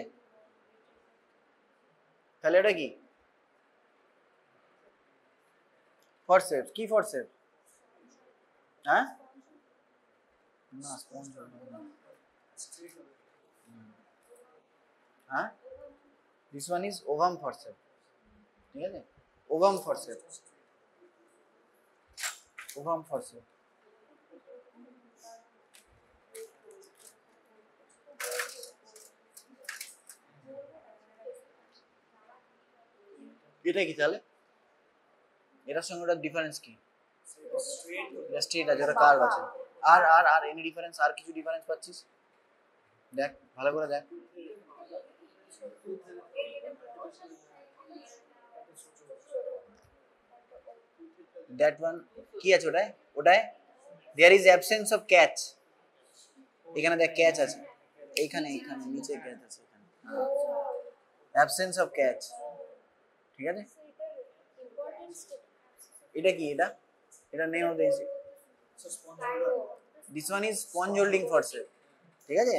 তাহলে এটা কি ফরসেপস? কি ফরসেপস? হ্যাঁ না স্পঞ্জ, হ্যাঁ this one is ovum forcep, ঠিক আছে, ওভাম ফরসেপ, ওভাম ফরসেপ, এটা কি তাহলে? এটার সঙ্গে ওটার ডিফারেন্স কি? স্ট্রেট আছে, ওটা কার্ভ আছে, আর আর আর এনি ডিফারেন্স, আর কিছু ডিফারেন্স পাচ্ছিস? দেখ ভালো করে দেখ, দ্যাট ওয়ান কি আছে ওটায়? ওটায় there is absence of catch, এখানে দেখ ক্যাচ আছে, এইখানে এইখানে নিচে ক্যাচ আছে, এখানে অ্যাবসেন্স অফ ক্যাচ, ঠিক আছে, এটা কি? এটা এটা name of the this one is sponge holding forcep, ঠিক আছে,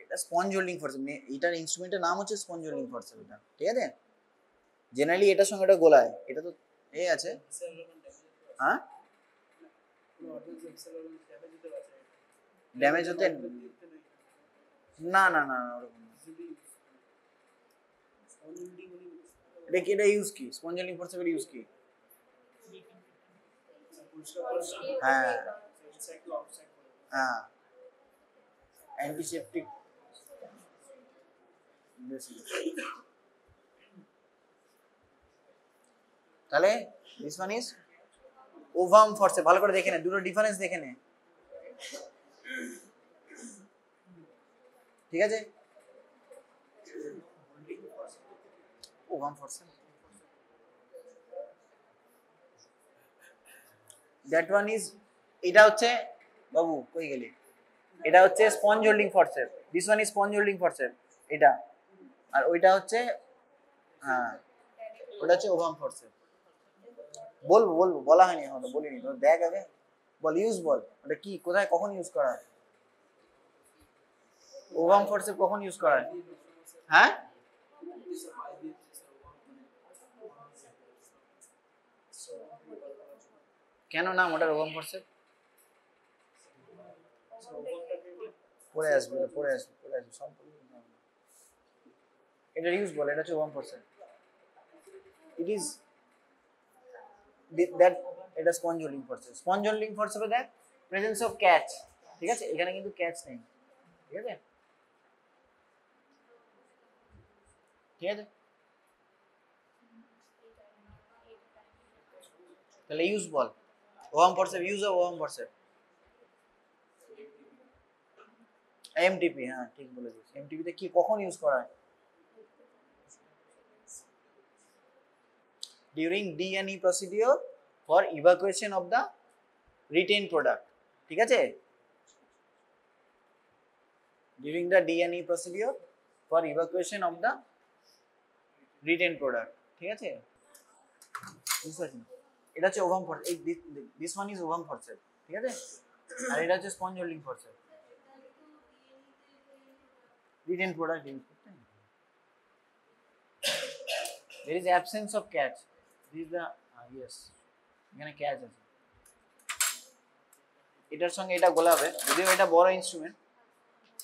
এটা স্পঞ্জ হোল্ডিং ফরসেপ, এটার ইনস্ট্রুমেন্টের নাম হচ্ছে স্পঞ্জ হোল্ডিং ফরসেপ, এটা ঠিক আছে, জেনারেলি এটার সঙ্গে এটা গোলায়, এটা তো এ আছে, হ্যাঁ ড্যামেজ হতে না না না ওরকম, এটা কি, এটা ইউজ কি স্পঞ্জ হোল্ডিং ফরসেপের ইউজ কি? হ্যাঁ হ্যাঁ অ্যান্টিসেপটিক, তাহলে this one is ovum forcep, ভালো করে দেখে নে, দুটো ডিফারেন্স দেখে নে, ঠিক আছে, ovum forcep, that one is, এটা হচ্ছে বাবু কই গেলি, এটা হচ্ছে sponge holding forcep, this one is sponge holding forcep এটা, আর ওইটা হচ্ছে, হ্যাঁ ওটা হচ্ছে ওভাম ফরসেপ। বলবো বলবো, বলা হয়নি এখনো, বলিনি তো, দেখ আগে বল ইউজ বল, ওটা কি, কোথায়, কখন ইউজ করা হয়? ওভাম ফোর্সেপ কখন ইউজ করা হয়? হ্যাঁ, কেন নাম ওটার ওভাম ফোর্সেপ? পরে আসবে, পরে আসবে, পরে আসবে সব। এটা ইউজ বল, এটা হচ্ছে ovum forceps. It is that, এটা sponge holding forceps. Sponge holding ফোর্সেপে দেখ প্রেজেন্স অফ ক্যাচ, ঠিক আছে, এখানে কিন্তু ক্যাচ নেই, ঠিক আছে, ঠিক আছে। তাহলে ইউজ বল, ovum forceps, use of ovum forceps. MTP, হ্যাঁ ঠিক বলেছিস। এমটিপিতে কি কখন ইউজ করা হয়? ডিউরিং ডি&ই procedure for evacuation of the retained product, ঠিক আছে, ডিউরিং দ্য ডি&ই procedure for evacuation of the retained product, ঠিক আছে। এটা হচ্ছে ওভাম ফোর্সেপ, এই this one is ovum forceps, ঠিক আছে, আর এটা হচ্ছে sponge holding forceps. Retained product use করতে there is absence of catch, this is the yes, এখানে ক্যাচ আছে, এটার সঙ্গে এটা গোলাবে, যদিও এটা বড় ইনস্ট্রুমেন্ট,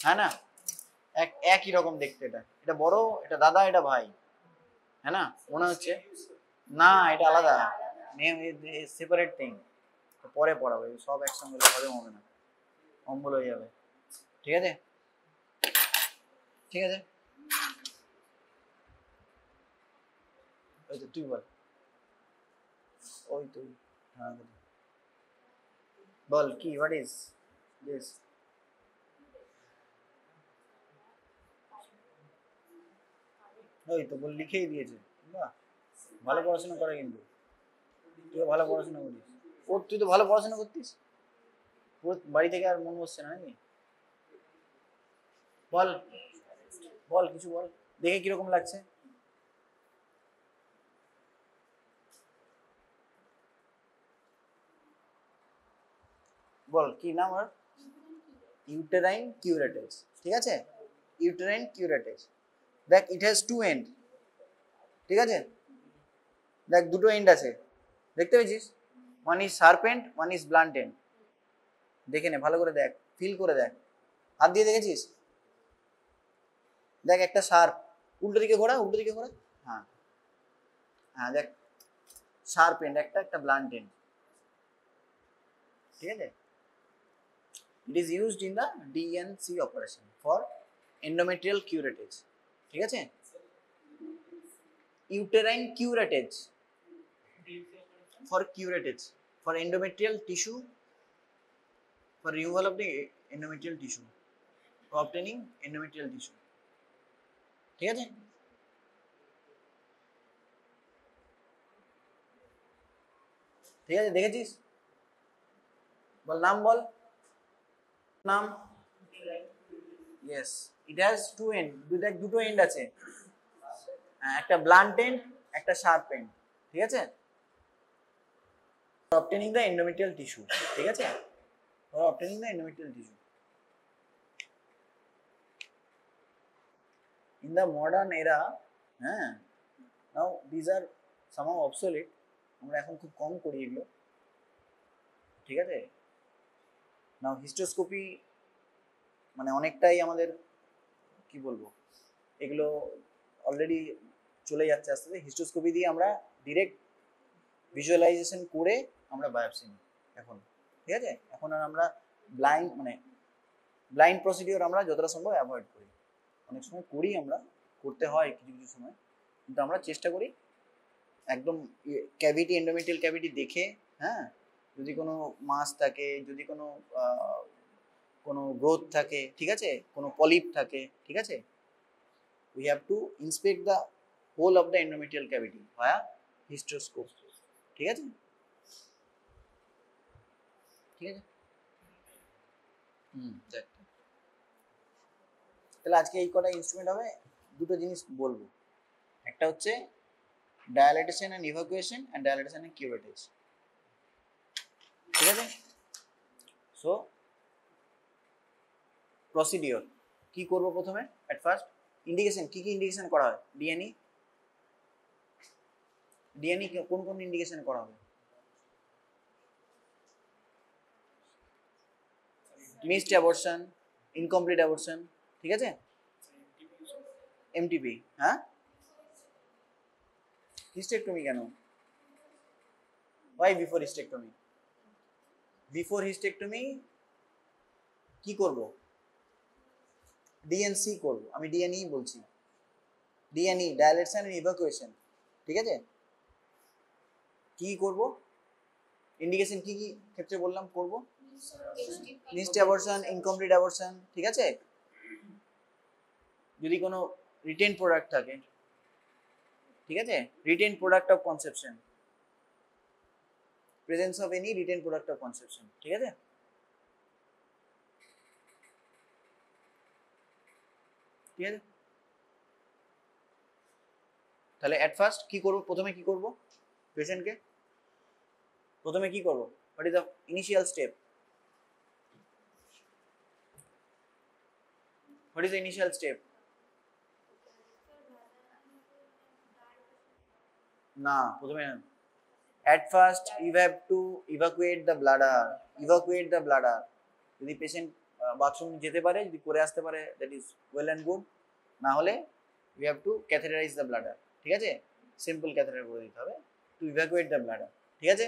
হ্যাঁ না, একই রকম দেখতে, এটা বড়, এটা দাদা, এটা ভাই, হ্যাঁ না, মনে হচ্ছে না, এটা আলাদা নেম, সেপারেট থিং, পরে পড়াবো, সব একসঙ্গে হবে হবে না, অম্বল হয়ে যাবে, ঠিক আছে, ঠিক আছে। ওই তো তুই বল, ওই তুই, হ্যাঁ বল কি, হোয়াট ইজ দিস? ওই তো বল, লিখেই দিয়েছে, বাহ, ভালো পড়াশোনা করে কিন্তু, তুই ভালো পড়াশোনা করিস, ও তুই তো ভালো পড়াশোনা করতিস, বাড়ি থেকে আর মন বসছে না নাকি? বল বল কিছু বল, দেখে কিরকম লাগছে? বল কি নাম ওর? ইউটেরাইন কিউরেটেজ, ঠিক আছে, ইউটেরাইন কিউরেটেজ। দেখ ইট হ্যাজ টু এন্ড, ঠিক আছে, দেখ দুটো এন্ড আছে, দেখতে পেয়েছিস, one is sharp end, one is blunt end, দেখে নে ভালো করে দেখ, ফিল করে দেখ, হাত দিয়ে দেখেছিস, দেখ একটা শার্প, উল্টো দিকে ঘোরা, উল্টো দিকে ঘোরা, হ্যাঁ হ্যাঁ, দেখ শার্প এন্ড একটা, একটা ব্লান্ট এন্ড, ঠিক আছে। It is used in the D&C operation for endometrial curettage, ঠিক আছে, uterine curettage, for curettage, for endometrial tissue, for removal of the endometrial tissue, for obtaining endometrial tissue, ঠিক আছে। ঠিক আছে, দেখেছিস, বল নাম বল, নাম, yes, it has two end, দেখ দুটো এন্ড আছে, একটা ব্লান্ট এন্ড, একটা শার্প এন্ড, ঠিক আছে, অবটেনিং দ্য এন্ডোমেট্রিয়াল টিস্যু, ঠিক আছে, obtaining the endometrial tissue. In the modern era, হ্যাঁ, now these are somehow obsolete, আমরা এখন খুব কম করি এগুলো, ঠিক আছে। নাও হিস্টোস্কোপি মানে অনেকটাই আমাদের, কি বলবো, এগুলো অলরেডি চলে যাচ্ছে আস্তে আস্তে, হিস্টোস্কোপি দিয়ে আমরা ডিরেক্ট ভিজুয়ালাইজেশন করে আমরা বায়োপসি নিই এখন, ঠিক আছে, এখন আর আমরা ব্লাইন্ড প্রসিডিওর আমরা যতটা সম্ভব অ্যাভয়েড করি, অনেক সময় করি, আমরা করতে হয় কিছু কিছু সময়, কিন্তু আমরা চেষ্টা করি একদম ক্যাভিটি, এন্ডোমেট্রিয়াল ক্যাভিটি দেখে, হ্যাঁ, যদি কোনো মাস থাকে, যদি কোনো কোনো গ্রোথ থাকে, ঠিক আছে, কোনো পলিপ থাকে, ঠিক আছে, we have to inspect the whole of the endometrial cavity via hysteroscope, ঠিক আছে, ঠিক আছে। দেখ তাহলে আজকে এই কটা ইনস্ট্রুমেন্ট হবে, দুটো জিনিস বলবো, একটা হচ্ছে ডায়ালাটেশন এন্ড ইভাকুয়েশন, এন্ড ডায়ালাটেশন এন্ড কিউরেটেজ, ঠিক আছে, সো প্রসিডিওর কি করব প্রথমে এট ফার্স্ট ইন্ডিকেশন কি কি ইন্ডিকেশন করা হয় ডিএনই কোন কোন ইন্ডিকেশন করা হবে মিসড অ্যাবর্শন ইনকমপ্লিট অ্যাবর্শন ঠিক আছে এমটিপি হ্যাঁ হিস্টেক্টমি কেন why before hysterectomy before hysterectomy কি করব ডিএনসি করব আমি ডিএনই বলছি ডিএনই ডাইলেশন এন্ড ইভাকুয়েশন ঠিক আছে কি করব ইন্ডিকেশন কি কি ক্ষেত্রে বললাম করব মিসড অ্যাবর্শন ইনকমপ্লিট অ্যাবর্শন ঠিক আছে যদি কোনো রিটেন প্রোডাক্ট থাকে ঠিক আছে written product of conception presence of any written product of conception ঠিক আছে ঠিক আছে তাহলে এট ফার্স্ট কি করব প্রথমে কি করব পেশেন্টকে প্রথমে কি করব what is the initial step what is the initial step না প্রথমে at first you have to evacuate the bladder যদি পেশেন্ট বাথরুম যেতে পারে যদি করে আসতে পারে that is well and good না হলে you have to catheterize the bladder ঠিক আছে সিম্পল ক্যাথেটার করে দিতে হবে to evacuate the bladder ঠিক আছে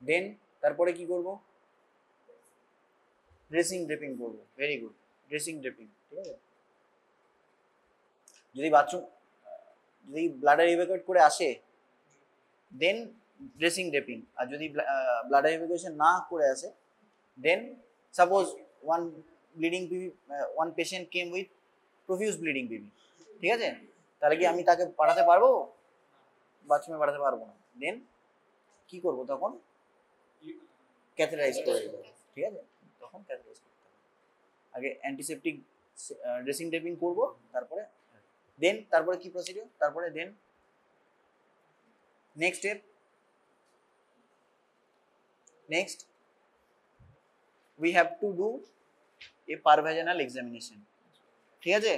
দেন তারপরে কি করব ড্রেসিং ড্রিপিং করব ভেরি গুড ড্রেসিং ড্রিপিং ঠিক আছে যদি বাথরুম যদি ব্লাডার ইভ্যাকুয়েট করে আসে দেন ড্রেসিং ড্রেপিং আর যদি ব্লাডার ইভ্যাকুয়েশন না করে আসে দেন suppose one patient came with profuse bleeding baby ঠিক আছে তাহলে কি আমি তাকে পাঠাতে পারবো বাথরুমে পাঠাতে পারবো না দেন কি করব তখন ক্যাথেটারাইজ করে দেব ঠিক আছে তখন ক্যাথেটারাইজ করতে হবে আগে অ্যান্টিসেপটিক ড্রেসিং ড্রেপিং করব তারপরে দেন তারপরে কি প্রসিডিউর তারপরে then next step next we have to do a parvaginal examination ঠিক আছে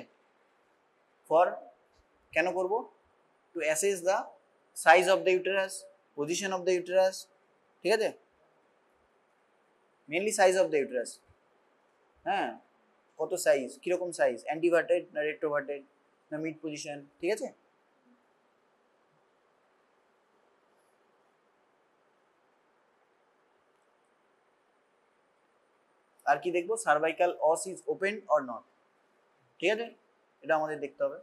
for কেন করব to assess the size of the uterus position of the uterus ঠিক আছে mainly size of the uterus হ্যাঁ কত সাইজ কি রকম সাইজ অ্যান্টিভার্টেড না রেট্রোভার্টেড না মিড পজিশন ঠিক আছে আর কি দেখবো সার্ভাইকাল অস ইজ ওপেন অর নট ঠিক আছে এটা আমাদের দেখতে হবে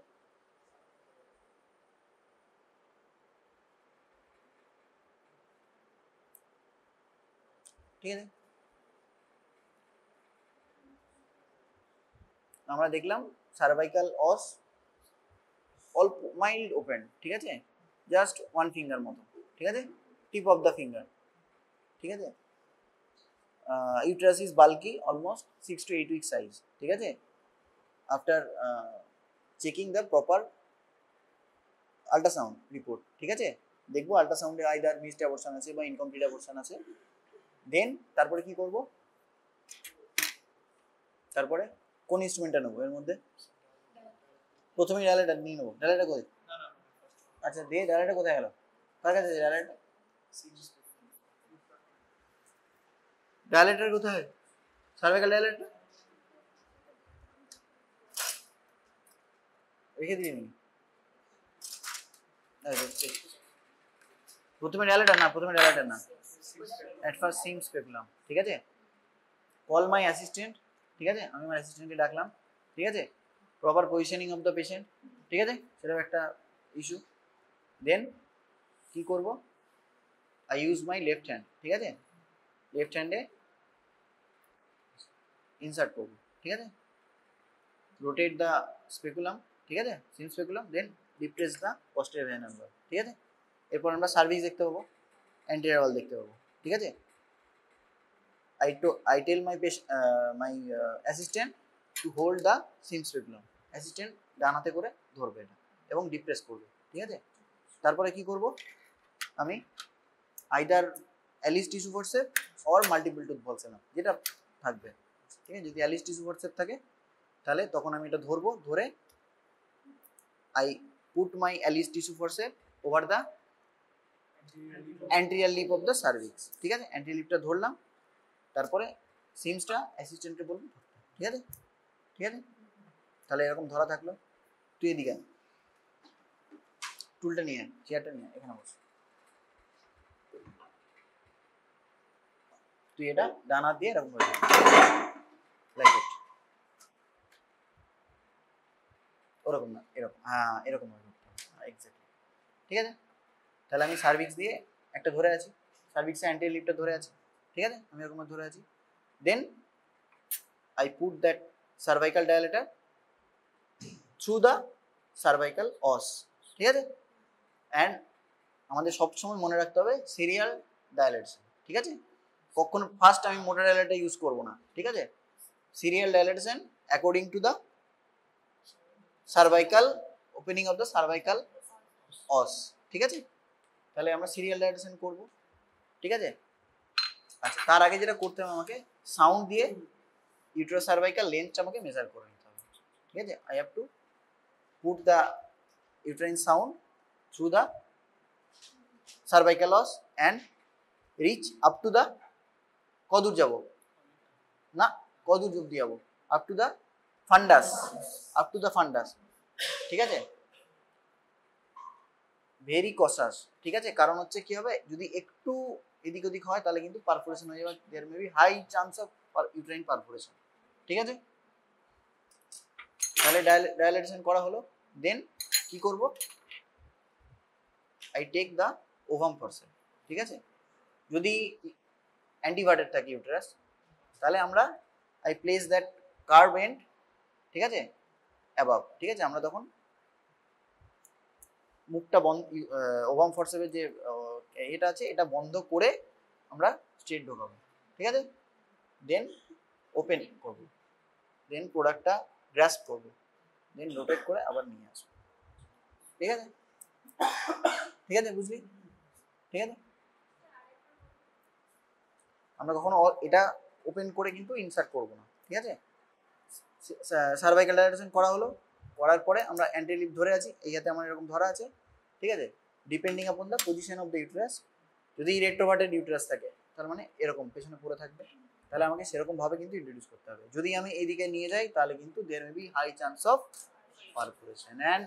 ঠিক আছে আমরা দেখলাম সার্ভাইকাল অস অল্প মাইল্ড ওপেন ঠিক আছে জাস্ট ওয়ান ফিঙ্গার মতো ঠিক আছে টিপ অফ দ্য ফিঙ্গার ঠিক আছে uterus is bulky almost 6 to 8 week size ঠিক আছে after checking the proper ultrasound report ঠিক আছে দেখবো আল্ট্রাসাউন্ডে আইদার মিসড অ্যাবর্শন আছে বা ইনকমপ্লিট অ্যাবর্শন আছে দেন তারপরে কি করব তারপরে কোন ইনস্ট্রুমেন্টটা নেব এর মধ্যে প্রথমে ডায়ালাটা নিয়ে নেব ডায়ালাটা কোথায় আচ্ছা দে ডায়ালাটা কোথায় গেল কার কাছে ডায়ালাটা ডায়ালেটার কোথায় সার্ভাইকাল ডায়ালেটার রেখে দিয়ে নি প্রথমে ডায়ালেটার না এট ফার্স্ট সিম স্পেকুলাম ঠিক আছে কল মাই অ্যাসিস্ট্যান্ট ঠিক আছে আমি আমার অ্যাসিস্ট্যান্টকে ডাকলাম ঠিক আছে proper positioning of the patient ঠিক আছে সেটাও একটা ইস্যু দেন কি করব I use my left hand ঠিক আছে লেফট হ্যান্ডে ইনসার্ট করব ঠিক আছে রোটেট দ্য স্পেকুলাম ঠিক আছে Sims speculum then depress the posterior vaginal valve ঠিক আছে এরপর আমরা সার্ভিক্স দেখতে পাবো অ্যান্টেরিয়র ওয়াল দেখতে পাবো ঠিক আছে I tell my assistant to hold the Sims speculum assistant ডান হাতে করে ধরবে এটা এবং ডিপ্রেস করবে ঠিক আছে তারপরে কি করব আমি either Alice tissue forceps or multiple tooth বলছিলাম, যেটা থাকবে। ঠিক আছে, যদি অ্যালিস টিস্যু ফোরসেপ থাকে তাহলে তখন আমি এটা ধরবো, ধরে I put my Allis tissue forcep over the anterior lip of the cervix. ঠিক আছে, অ্যান্টেরিয়র লিপটা ধরলাম, তারপরে সিমসটা অ্যাসিস্ট্যান্টকে বলবো ধরতে। ঠিক আছে, ঠিক আছে, তাহলে এরকম ধরা থাকলো। তুই এদিকে টুলটা নিয়ে চেয়ারটা নিয়ে এখানে বস। তুই এটা ডান হাত দিয়ে এরকম করে লাইক ইট, ওরকম না, এরকম, হ্যাঁ এরকম এক্স্যাক্টলি। ঠিক আছে, তাহলে আমি সার্ভিক্স দিয়ে একটা ধরে আছি, সার্ভিক্সে অ্যান্টেরিয়র লিপটা ধরে আছে। ঠিক আছে, আমি এরকম ধরে আছি। Then I put that cervical dilator through the cervical os. ঠিক আছে, অ্যান্ড আমাদের সবসময় মনে রাখতে হবে সিরিয়াল ডায়ালেটেশন। ঠিক আছে, কখনো ফার্স্ট আমি মোটর ডায়ালেটার ইউজ করবো না। ঠিক আছে, serial dilatation according to the cervical opening of the cervical os. ঠিক আছে, তাহলে আমরা সিরিয়াল ডায়ালেটেশন করব। ঠিক আছে, আচ্ছা তার আগে যেটা করতে হবে, আমাকে সাউন্ড দিয়ে ইউটেরাস সার্ভাইকাল লেন্থটা আমাকে মেজার করে নিতে হবে। ঠিক আছে, I have to put the uterine sound through the cervical os and reach up to the কদূর যাব না, কদূর অবধি যাব, up to the ফান্ডাস, up to the ফান্ডাস। ঠিক আছে, ভেরি কসাস। ঠিক আছে, কারণ হচ্ছে কি হবে, যদি একটু এদিক ওদিক হয় তাহলে কিন্তু পারফোরেশন হয়ে যাবে, there may be high chance of uterine perforation. ঠিক আছে, তাহলে ডায়ালেটেশন করা হলো। দেন কি করব, I take the ovum forcep. ঠিক আছে, যদি অ্যান্টিভার্টেড থাকে ইউটেরাস তাহলে আমরা I place that curve end, ঠিক আছে, অ্যাবাভ। ঠিক আছে, আমরা তখন মুখটা বন্ধ, ওভাম ফরসেপের যে এটা আছে এটা বন্ধ করে আমরা স্ট্রেট ঢোকাবো। ঠিক আছে, দেন ওপেন করবো, দেন প্রোডাক্টটা গ্রাস্প করবো, দেন রোটেট করে আবার নিয়ে আসবো। ঠিক আছে, ঠিক আছে, বুঝলি? ঠিক আছে, আমরা কখনো এটা ওপেন করে কিন্তু ইনসার্ট করবো না। ঠিক আছে, সার্ভাইকাল ডায়ালেটেশন করা হলো, করার পরে আমরা অ্যান্টেরিয়র লিপ ধরে আছি, এই হাতে আমার এরকম ধরা আছে। ঠিক আছে, depending upon the position of the uterus, যদি রেট্রোভার্টেড ইউটেরাস থাকে তার মানে এরকম পেছনে পড়ে থাকবে, তাহলে আমাকে সেরকম ভাবে কিন্তু ইন্ট্রোডিউস করতে হবে। যদি আমি এইদিকে নিয়ে যাই তাহলে কিন্তু there may be high chance of perforation, and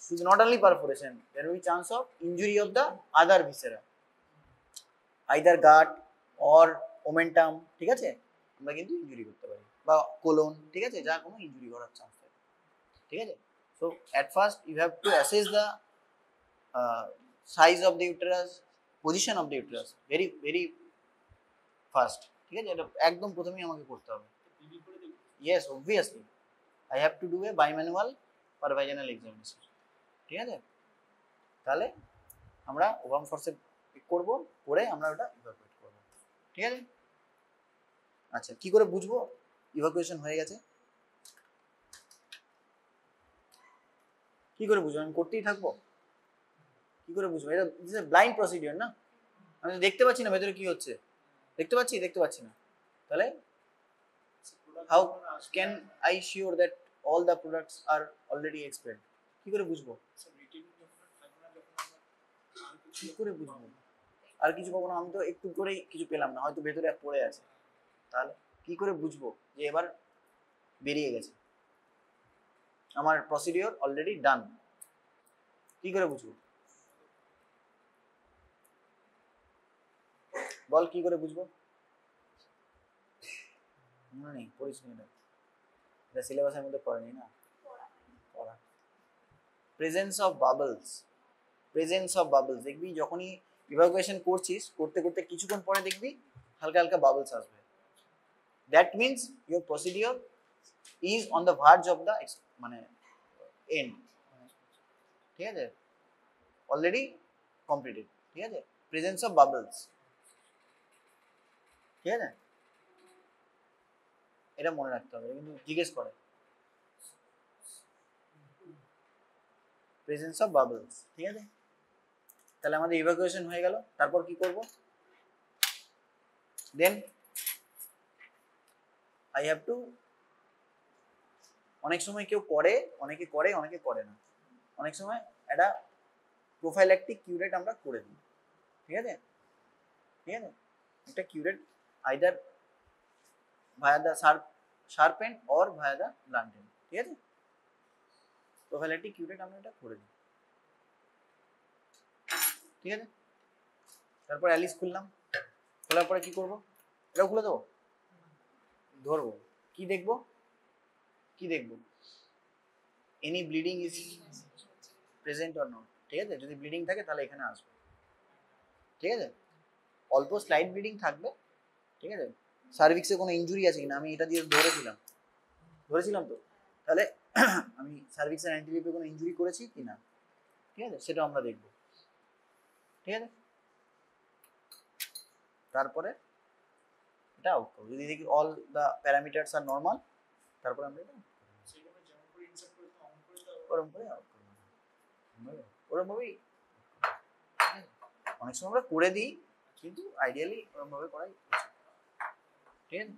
শুধু not only perforation, there may be chance of injury of the other viscera, either gut or omentum. ঠিক আছে, আমরা কিন্তু ইনজুরি করতে পারি, বা কোলন। ঠিক আছে, যা কোনো ইনজুরি করার চান্স থাকে। ঠিক আছে, so at first you have to assess the size of the uterus, position of the uterus, very very first. ঠিক আছে, এটা একদম প্রথমেই আমাকে করতে হবে। Yes, obviously I have to do a bimanual per vaginal examination. ঠিক আছে, তাহলে আমরা ওভাম ফোর্সে করব, করে আমরা ওটা ইভাকুয়েট করব। ঠিক আছে, আচ্ছা কি করে বুঝবো ইভাকুয়েশন হয়ে গেছে? কি করে বুঝবো? আমি করতেই থাকবো, কি করে বুঝবো? এটা ব্লাইন্ড প্রসিডিওর না, আমি দেখতে পাচ্ছি না ভেতরে কি হচ্ছে, দেখতে পাচ্ছি না, তাহলে how can I sure that all the products are already expired? কি করে বুঝবো? কি করে বুঝবো? আর কিছু পাবো না, আমি তো একটু করেই কিছু পেলাম না, হয়তো ভেতরে পড়ে আছে, তাহলে কি করে বুঝবো যে এবার বেরিয়ে গেছে? আমার প্রসিডিওর অলরেডি ডান, কি করে বুঝবো? বল কি করে বুঝবো? মনে নেই, পড়িস নি এটা সিলেবাসের মধ্যে পড়েনি না পড়া। Presence of bubbles, presence of bubbles দেখবি যখনই ইভাকুয়েশন করছিস, করতে করতে কিছুক্ষণ পরে দেখবি হালকা হালকা বাবলস আসবে, that means your procedure is on the verge of the মানে এন্ড। ঠিক আছে, অলরেডি কমপ্লিটেড। ঠিক আছে, প্রেজেন্স অফ বাবলস। ঠিক আছে, এটা মনে রাখতে হবে, কিন্তু জিজ্ঞেস করে প্রেজেন্স অফ বাবলস। ঠিক আছে, তাহলে আমাদের ইভাকুয়েশন হয়ে গেল। তারপর কি করব? দেন আই হ্যাভ টু, অনেক সময় কেউ করে, অনেকে করে, অনেকে করে না। অনেক সময় একটা প্রোফাইল্যাকটিক কিউরেট আমরা করে দিই, ঠিক আছে? ঠিক আছে, একটা curette either via the sharp end or via the blunt end, ঠিক আছে? প্রোফাইল্যাকটিক কিউরেট আমরা এটা করে দিই, ঠিক আছে? তারপর অ্যালিস খুললাম, খোলার পরে কি করব? এটাও খুলে দেবো, ধরবো, কি দেখবো? কি দেখবো? Any bleeding is present or not, ঠিক আছে? যদি ব্লিডিং থাকে তাহলে এখানে আসবে, ঠিক আছে? অল্প স্লাইড ব্লিডিং থাকবে, ঠিক আছে? সার্ভিক্সে কোনো ইনজুরি আছে কিনা, আমি এটা দিয়ে ধরেছিলাম তো, তাহলে আমি সার্ভিক্সের অ্যান্টিলিপে কোনো ইনজুরি করেছি কিনা, ঠিক আছে? সেটা আমরা দেখব, ঠিক আছে? তারপরে এটা আউট করব, যদি দেখি all the parameters are normal, তারপরে আমরা এটা ওরকম করে আউট করব, ওরকমভাবেই। অনেক সময় আমরা করে দিই, কিন্তু আইডিয়ালি ওরকমভাবে করাই উচিত, ঠিক আছে?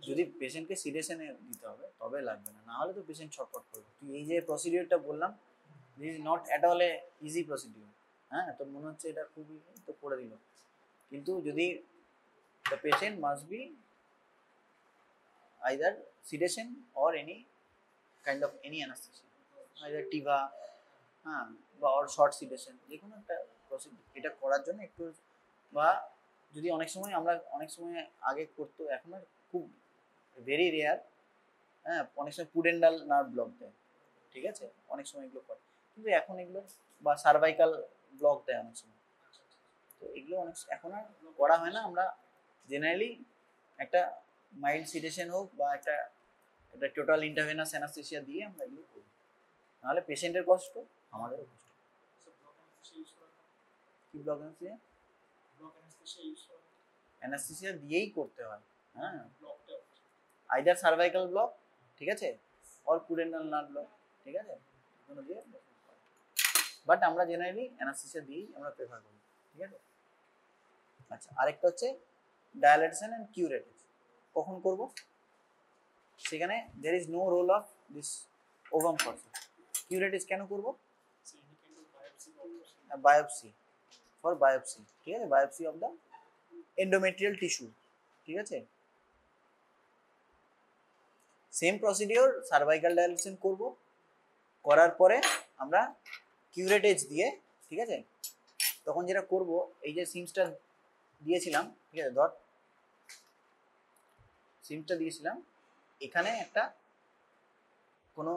যদি পেশেন্টকে সিডেশনে দিতে হবে তবে লাগবে না, না হলে তো পেশেন্ট ছটফট করবে। তুই এই যে প্রসিডিওরটা বললাম, this is not at all A easy procedure. হ্যাঁ, তো মনে হচ্ছে এটা খুবই, তো করে দিল, কিন্তু যদি the patient must be either sedation or any kind of any anaesthesia, either TIVA, হ্যাঁ, বা অর শর্ট সিডেশন, যে কোনো একটা প্রসিডিওর এটা করার জন্য একটু, বা যদি অনেক সময় আমরা অনেক সময় আগে করতো, এখন আর খুব ভেরি রেয়ার, হ্যাঁ, অনেক সময় পুডেন্ডাল নার্ভ ব্লক দেয়, ঠিক আছে? অনেক সময় এগুলো করে, কিন্তু এখন এগুলো, বা সার্ভাইকাল ব্লক দেয় অনেক সময়, তো এগুলো অনেক এখন আর করা হয় না। আমরা জেনারেলি একটা মাইল্ড সিডেশন হোক বা একটা টোটাল ইন্টারভেনাস অ্যানাস্থেসিয়া দিয়ে আমরা এগুলো করি, নাহলে পেশেন্টের কষ্ট, আমাদেরও কষ্ট। কি ব্লক অ্যানাস্থেসিয়া দিয়েই করতে হয়, হ্যাঁ, আইদার সার্ভাইকাল ব্লক, ঠিক আছে, অর পুডেন্ডাল নার্ভ ব্লক, ঠিক আছে, কোনো দিয়ে, বাট আমরা জেনারেলি অ্যানাস্থেসিয়া দিয়েই আমরা প্রেফার করি, ঠিক আছে? আচ্ছা, আরেকটা হচ্ছে ডায়ালেটেশন এন্ড কিউরেটিভ। কখন করব? সেখানে there is no role of this ovum process. Curative কেন করব? বায়োপসি, ফর বায়োপসি, ঠিক আছে? Biopsy of the endometrial tissue, ঠিক আছে? সেম প্রসিডিওর সার্ভাইকাল ডায়ালিসিস করব, করার পরে আমরা কিউরেটেজ দিয়ে, ঠিক আছে, তখন যেটা করব, এই যে সিমসটা দিয়েছিলাম, ঠিক আছে, ধর সিমসটা দিয়েছিলাম, এখানে একটা কোনো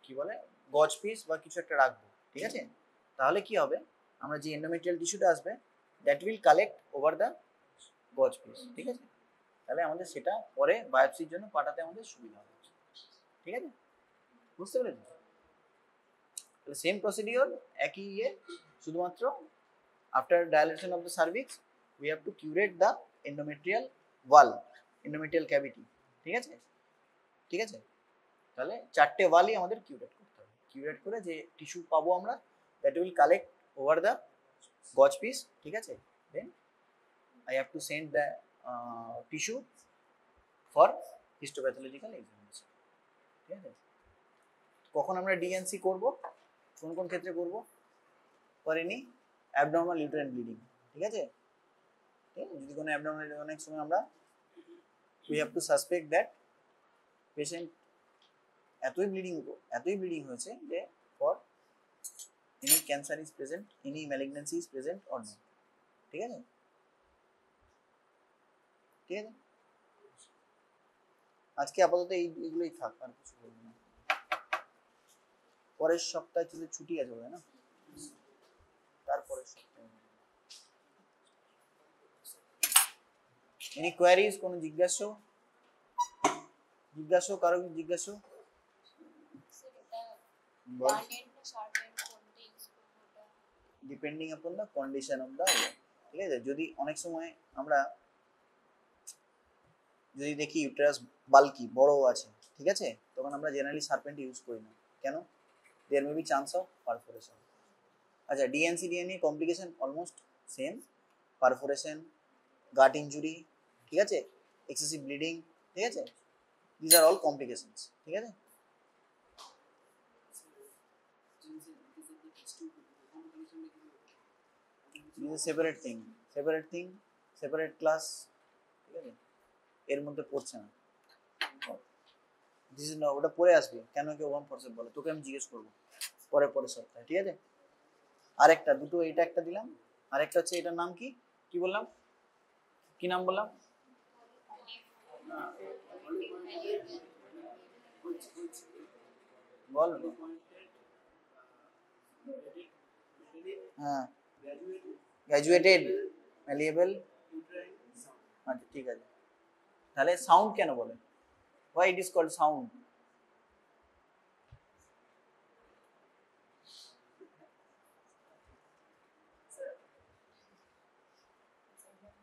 কি বলে গজ পিস বা কিছু একটা রাখবো, ঠিক আছে? তাহলে কি হবে, আমরা যে এন্ডোমেট্রিয়াল টিস্যুটা আসবে, that will collect over the gauze piece, ঠিক আছে? তাহলে আমাদের সেটা পরে বায়োপসির জন্য পাঠাতে আমাদের সুবিধা হবে, ঠিক আছে? বুঝতে পেরেছি? তাহলে সেম প্রসিডিওর, একই ইয়ে, শুধুমাত্র after dilation of the cervix we have to curette the endometrial wall, endometrial cavity, ঠিক আছে? ঠিক আছে, তাহলে চারটে ওয়ালই আমাদের কিউরেট করতে হবে। কিউরেট করে যে টিস্যু পাবো আমরা, that will collect over the gauze piece, ঠিক আছে? Then I have to send the tissue for histopathological examination, ঠিক আছে? কখন আমরা ডিএনসি করব, কোন কোন ক্ষেত্রে করব? For any abnormal uterine bleeding, ঠিক আছে? যদি কোনো অ্যাবনর্মাল, অনেক সময় আমরা we have two suspect that patient এতই ব্লিডিং হয়েছে যে for any cancer is present, any malignancy is present or not, ঠিক আছে? ঠিক আছে, আজকে আপাতত এইগুলোই থাক, আর কিছু বলবো না। পরের সপ্তাহে চলে ছুটি আছে বলে না, তারপরের সপ্তাহে। এনি কোয়ারিজ, কোনো জিজ্ঞাসা কারো জিজ্ঞাসা? Depending upon the condition of the, ঠিক আছে? যদি অনেক সময় আমরা যদি দেখি ইউটেরাস বাল্কি বড় আছে, ঠিক আছে, তখন আমরা জেনারেলি সার্পেন্ট ইউজ করি না। কেন? There may be chance of perforation. আচ্ছা, D and C D and E complication almost same, perforation, gut injury, ঠিক আছে, এক্সেসিভ ব্লিডিং, ঠিক আছে, দিস আর অল কমপ্লিকেশনস, ঠিক আছে। Separate thing, separate thing, separate class, ঠিক আছে, এর মধ্যে পড়ছে না। দিস ইজ না, ওটা পরে আসবে কেন কেউ 1% বলে, তোকে আমি জিজ্ঞেস করবো পরের সপ্তাহে, ঠিক আছে। আরেকটা দুটো, এইটা একটা দিলাম, আরেকটা হচ্ছে এটার নাম কি কি বললাম, কি নাম বললাম? বল। হ্যাঁ, গ্র্যাজুয়েটেড ম্যালিয়েবল। আচ্ছা ঠিক আছে, তাহলে সাউন্ড কেন বলে, why it is called sound?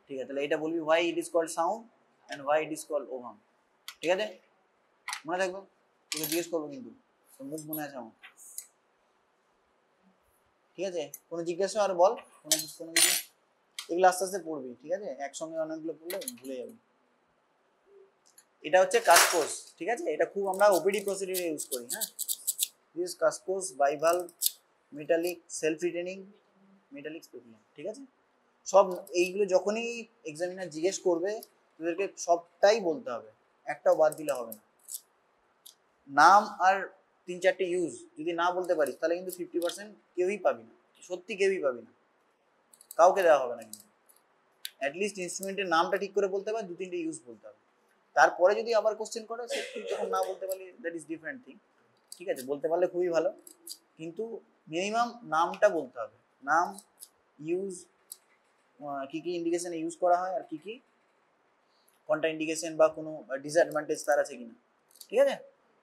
ঠিক আছে, তাহলে এটা বলবি why it is called sound and why it is called ovum, ঠিক আছে, মনে থাকবে, তোকে জিজ্ঞেস করবো কিন্তু, তোর মুখ মনে আছে আমার, ঠিক আছে। কোনো জিজ্ঞাসা আর বল, কোনো কিছু এগুলো আস্তে আস্তে পড়বি, ঠিক আছে, একসঙ্গে অনেকগুলো পড়লে ভুলে যাবি। এটা হচ্ছে কাসকোস, ঠিক আছে, এটা খুব আমরা ওপিডি প্রসিডিউরে ইউজ করি। হ্যাঁ, this Cusco's, bivalve, metallic, self retaining, metallic speculum, ঠিক আছে। সব এইগুলো যখনই এক্সামিনার জিজ্ঞেস করবে তোদেরকে সবটাই বলতে হবে, একটাও বাদ দিলে হবে না। নাম আর 3-4টে ইউজ যদি না বলতে পারিস তাহলে কিন্তু 50% কেউই পাবি না, সত্যি কেউই পাবি না, কাউকে দেওয়া হবে না। কিন্তু অ্যাটলিস্ট ইনস্ট্রুমেন্টের নামটা ঠিক করে বলতে হবে, 2-3টে ইউজ বলতে হবে। তারপরে যদি আবার কোশ্চেন করে সে তুই তখন না বলতে পারলি, দ্যাট ইজ ডিফারেন্ট থিং, ঠিক আছে। বলতে পারলে খুবই ভালো, কিন্তু মিনিমাম নামটা বলতে হবে, নাম, ইউজ, কি কি ইন্ডিকেশনে ইউজ করা হয় আর কি কি কন্ট্রা ইন্ডিকেশন বা কোনো ডিসঅ্যাডভান্টেজ তার আছে কিনা, ঠিক আছে।